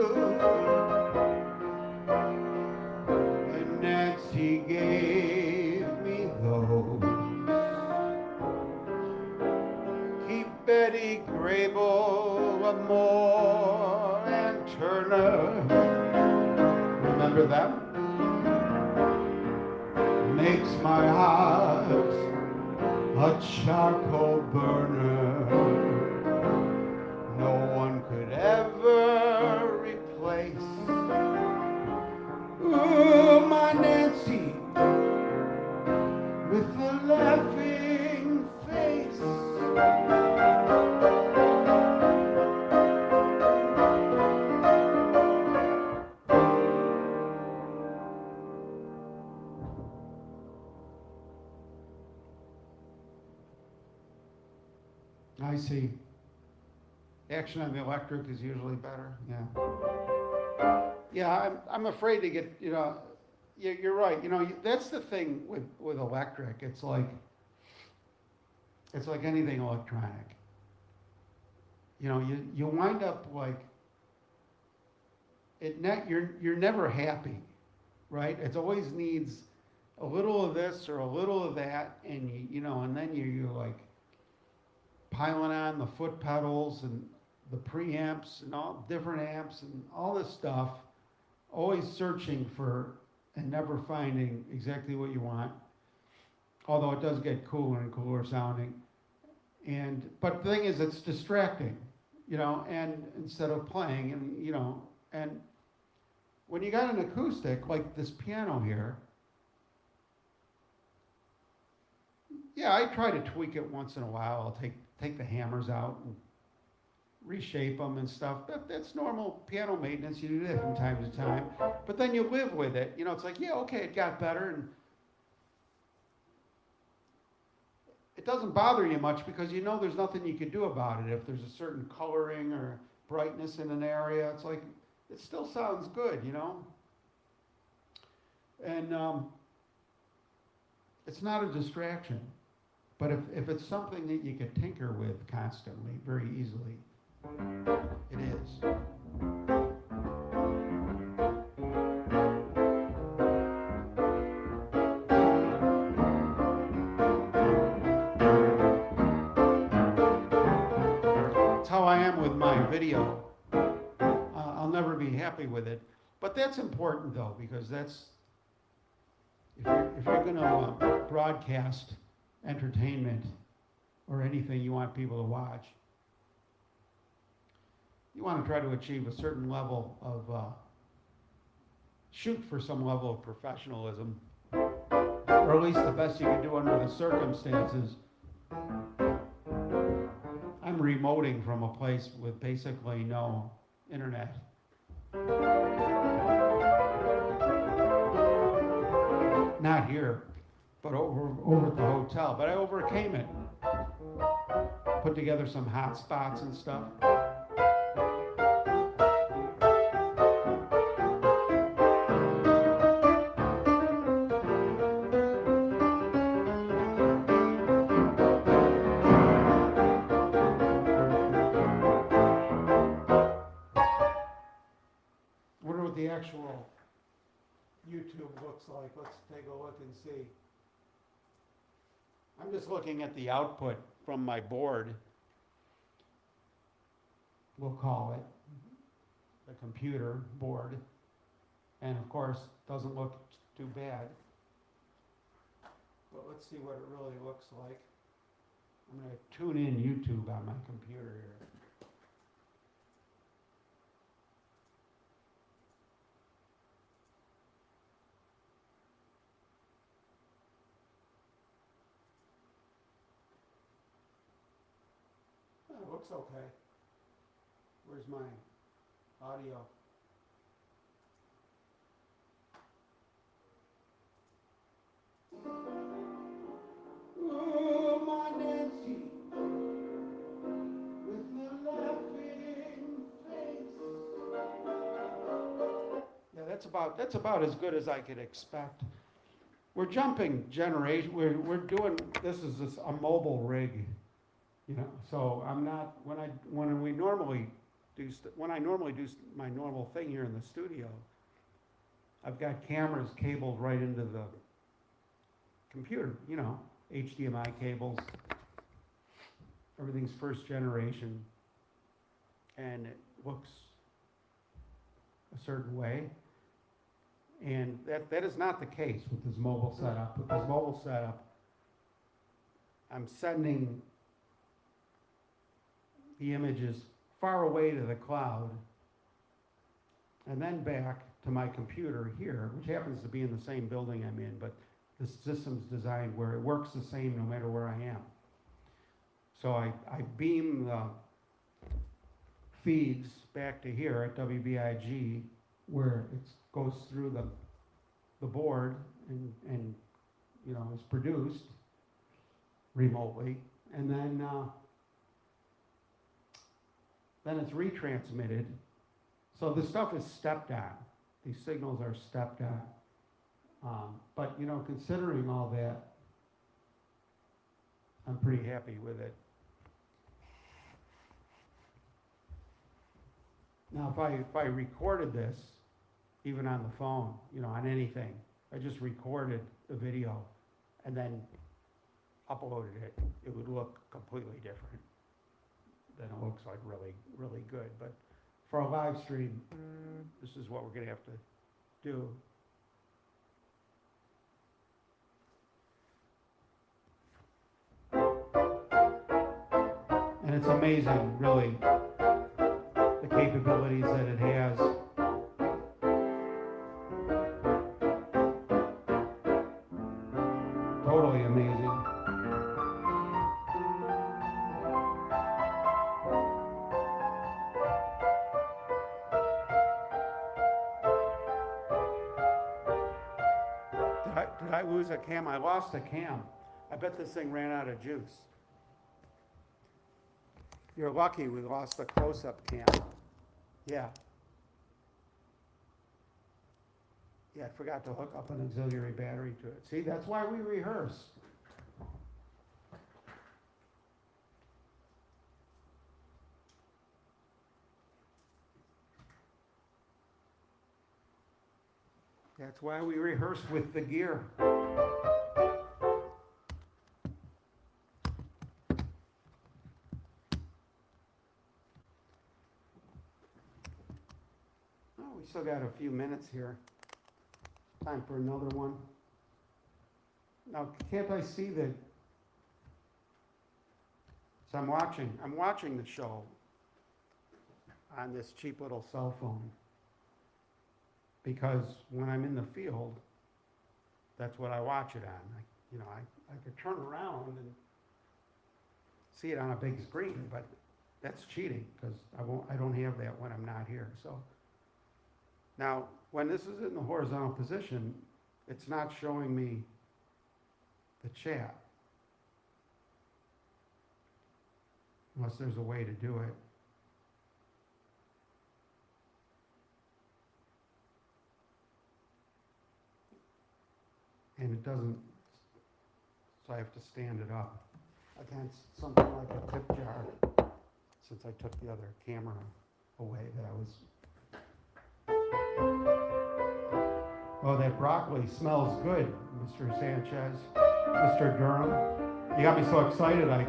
A: and Nancy gave me those. Keep Betty Grable, Amore, and Turner. Remember them? Makes my heart a charcoal burner. No one could ever replace. Ooh, my Nancy with the laughing face. I see. Action on the electric is usually better. Yeah. Yeah, I'm afraid to get, you're right. That's the thing with electric. It's like anything electronic. You wind up like you're never happy, right? It always needs a little of this or a little of that, and and then you're like piling on the foot pedals and the preamps and all different amps and all this stuff, always searching for and never finding exactly what you want. Although it does get cooler and cooler sounding. But the thing is, it's distracting, and instead of playing, and when you got an acoustic like this piano here, yeah, I try to tweak it once in a while. I'll take the hammers out and reshape them and stuff. That's normal piano maintenance. You do that from time to time. But then you live with it. You know, it's like, yeah, okay, it got better. And it doesn't bother you much because you know there's nothing you can do about it. If there's a certain coloring or brightness in an area, it's like, it still sounds good, you know? And it's not a distraction. But if it's something that you can tinker with constantly, very easily, it is. That's how I am with my video. I'll never be happy with it. But that's important though, because that's, if you're going to broadcast entertainment or anything you want people to watch, you want to try to achieve a certain level of, shoot for some level of professionalism, or at least the best you can do under the circumstances. I'm remoting from a place with basically no internet. Not here, but over at the hotel. But I overcame it. Put together some hot spots and stuff. Wonder what the actual YouTube looks like. Let's take a look and see. I'm just looking at the output from my board, we'll call it, the computer board, and of course doesn't look too bad. But let's see what it really looks like. I'm going to tune in YouTube on my computer here. It looks okay. Where's my audio? Oh, my Nancy, with the laughing face. Yeah, that's about as good as I could expect. We're jumping generation. We're doing this is a mobile rig. You know, so I'm not when I normally do my normal thing here in the studio. I've got cameras cabled right into the computer. You know, HDMI cables. Everything's first generation, and it looks a certain way. And that is not the case with this mobile setup. With this mobile setup, I'm sending the images far away to the cloud and then back to my computer here, which happens to be in the same building I'm in, but the system's designed where it works the same no matter where I am. So I beam the feeds back to here at WBIG where it goes through the board and you know is produced remotely, and then it's retransmitted. So the stuff is stepped on. These signals are stepped on. But you know, considering all that, I'm pretty happy with it. Now, if I recorded this, even on the phone, you know, on anything, I just recorded the video and then uploaded it, it would look completely different. Then it looks like really, really good. But for a live stream, this is what we're going to have to do. And it's amazing, really, the capabilities that it has. Totally amazing. Did I lose a cam? I lost a cam. I bet this thing ran out of juice. You're lucky we lost the close-up cam. Yeah. Yeah, I forgot to hook up an auxiliary battery to it. See, that's why we rehearse. That's why we rehearse with the gear. We still got a few minutes here. Time for another one. Now, can't I see the... So I'm watching the show on this cheap little cell phone. Because when I'm in the field, that's what I watch it on. I could turn around and see it on a big screen, but that's cheating because I don't have that when I'm not here. So now, when this is in the horizontal position, it's not showing me the chat. Unless there's a way to do it. And it doesn't, so I have to stand it up against something like a tip jar, since I took the other camera away that I was. Oh, that broccoli smells good, Mr. Sanchez. Mr. Durham. You got me so excited, I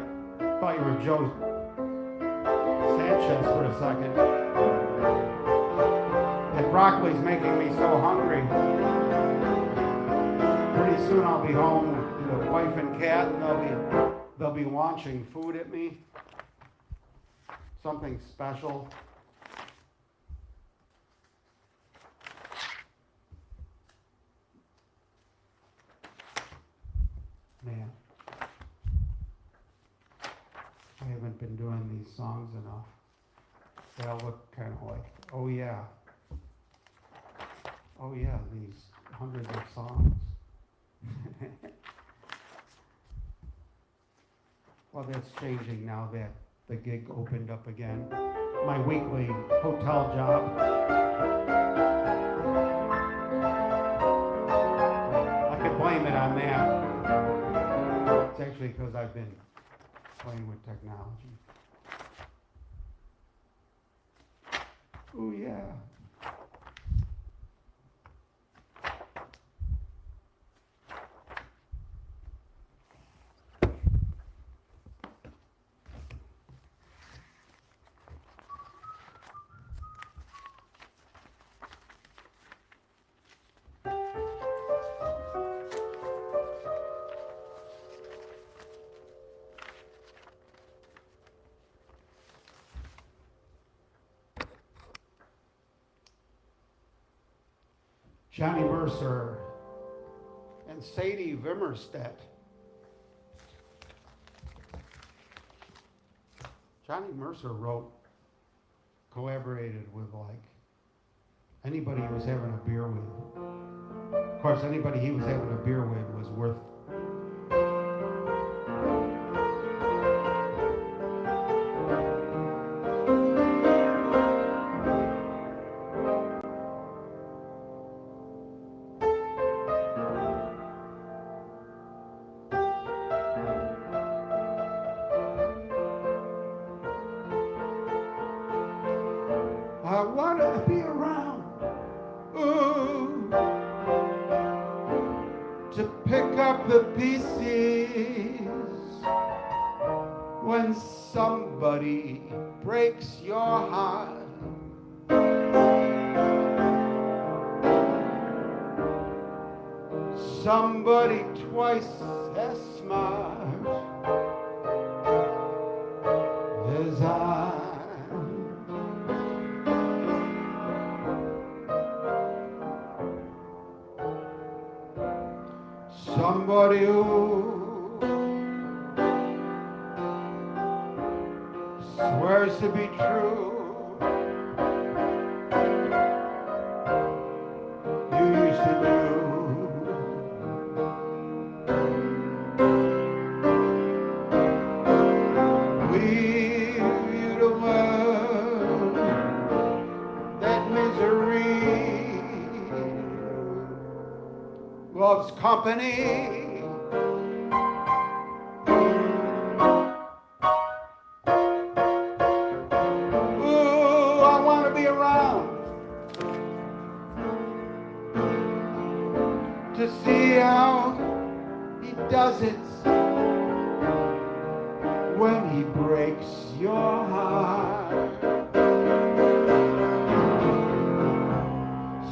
A: thought you were Joe Sanchez for a second. That broccoli's making me so hungry. Pretty soon I'll be home with the wife and cat, and they'll be launching food at me. Something special. Man, I haven't been doing these songs enough. They all look kind of like, oh yeah, these hundreds of songs. Well, that's changing now that the gig opened up again. My weekly hotel job. I could blame it on that. It's actually because I've been playing with technology. Oh yeah. Johnny Mercer and Sadie Wimmerstedt. Johnny Mercer collaborated with like anybody he was having a beer with. Of course, anybody he was having a beer with was worth. I want to be around, ooh, to pick up the pieces when somebody breaks your heart. Somebody twice as smart as I. Somebody who swears to be true. You used to do. company. Ooh, I want to be around to see how he does it when he breaks your heart.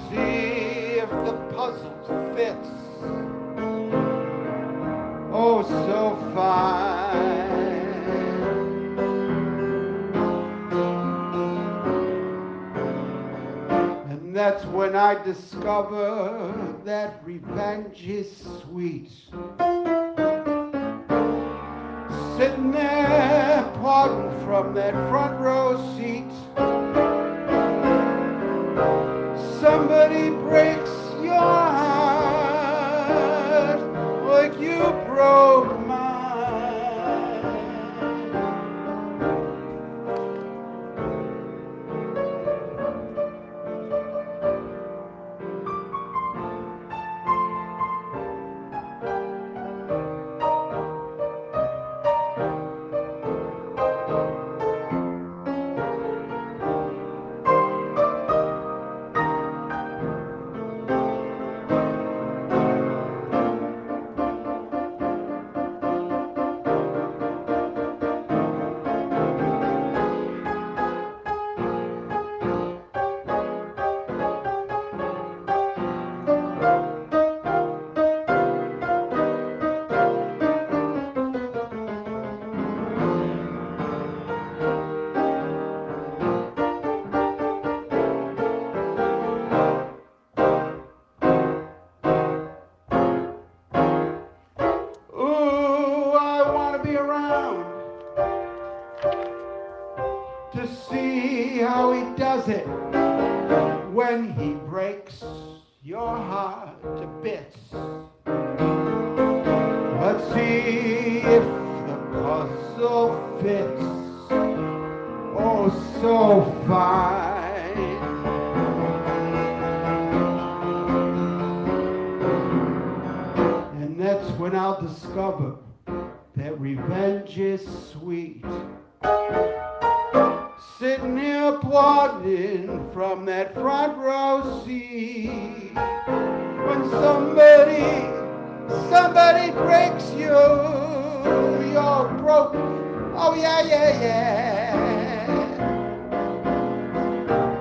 A: See if the puzzle fits, oh so fine. And that's when I discover that revenge is sweet. Sitting there parting from that front row seat. Somebody breaks your heart like you broke mine. To see how he does it when he breaks your heart to bits. Let's see if the puzzle fits, oh so fine. And that's when I'll discover that revenge is sweet. Sitting here applauding from that front row seat. When somebody breaks you, you're broke. Oh yeah, yeah, yeah.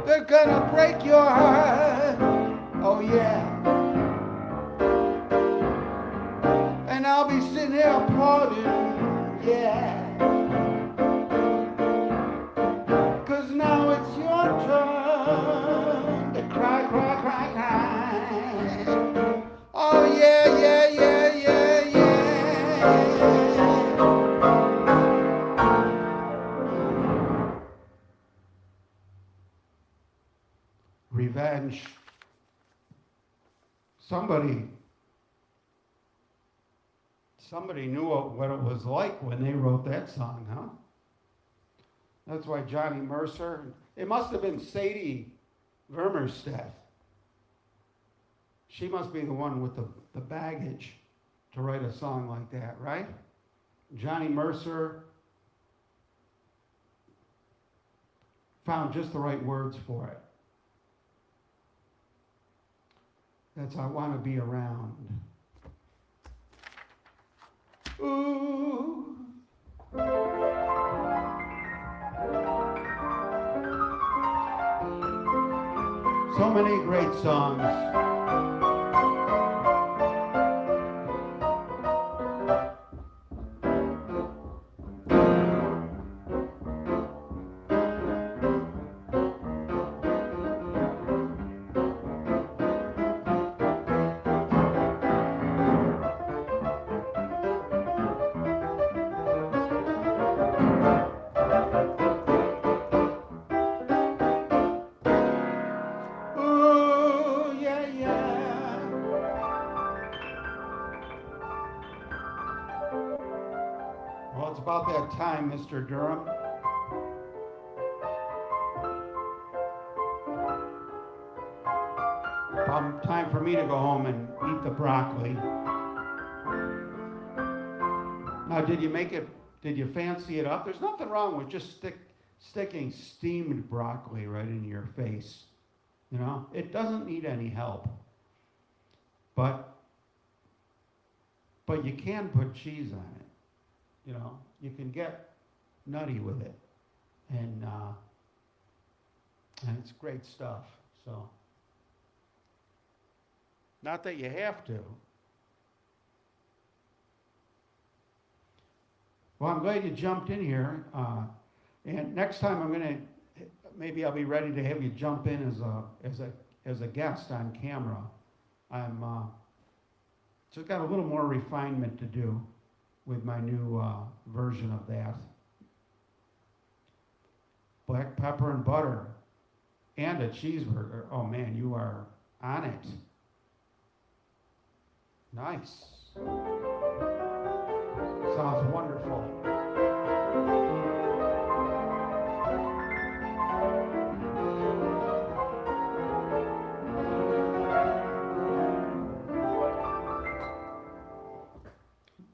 A: They're gonna break your heart. Oh yeah. And I'll be sitting here applauding. Yeah. Now it's your turn to cry, cry, cry, cry. Oh yeah, yeah, yeah, yeah, yeah. Revenge. Somebody knew what it was like when they wrote that song, huh? That's why Johnny Mercer, it must have been Sadie Vermerstedt. She must be the one with the baggage to write a song like that, right? Johnny Mercer found just the right words for it. That's I Want to Be Around. Ooh. So many great songs. Well, it's about that time, Mr. Durham. Time for for me to go home and eat the broccoli. Now, did you fancy it up? There's nothing wrong with just sticking steamed broccoli right in your face. You know, it doesn't need any help. But you can put cheese on it. You know, you can get nutty with it. And it's great stuff. So, not that you have to. Well, I'm glad you jumped in here. And next time maybe I'll be ready to have you jump in as a guest on camera. I'm just got a little more refinement to do with my new version of that. Black pepper and butter and a cheeseburger. Oh man, you are on it. Nice. Sounds wonderful.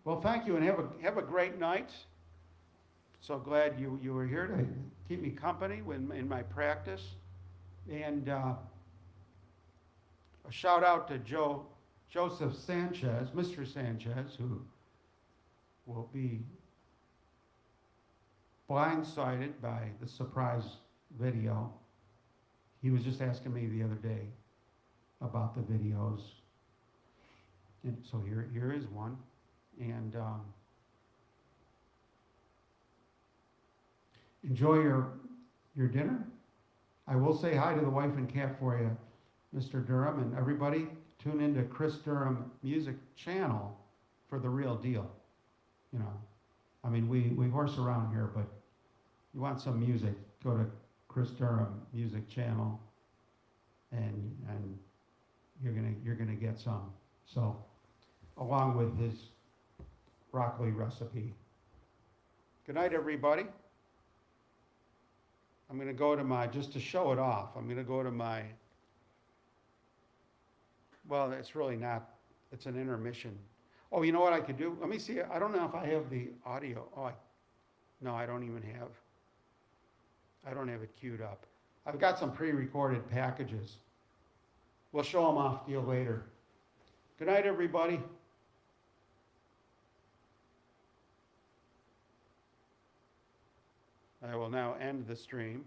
A: Well, thank you, and have a great night. So glad you were here to keep me company in my practice. And a shout out to Joseph Sanchez, Mr. Sanchez, who will be blindsided by the surprise video. He was just asking me the other day about the videos. And so here is one. And enjoy your dinner. I will say hi to the wife and cat for you, Mr. Durham, and everybody tune into Chris Durham Music Channel for the real deal. You know, I mean, we horse around here, but you want some music, go to Chris Durham Music Channel, and you're gonna get some. So, along with his broccoli recipe. Good night, everybody. I'm going to go to just to show it off, I'm going to go to well, it's really not, it's an intermission. Oh, you know what I could do? Let me see. I don't know if I have the audio. No, I don't have it queued up. I've got some pre-recorded packages. We'll show them off to you later. Good night, everybody. I will now end the stream.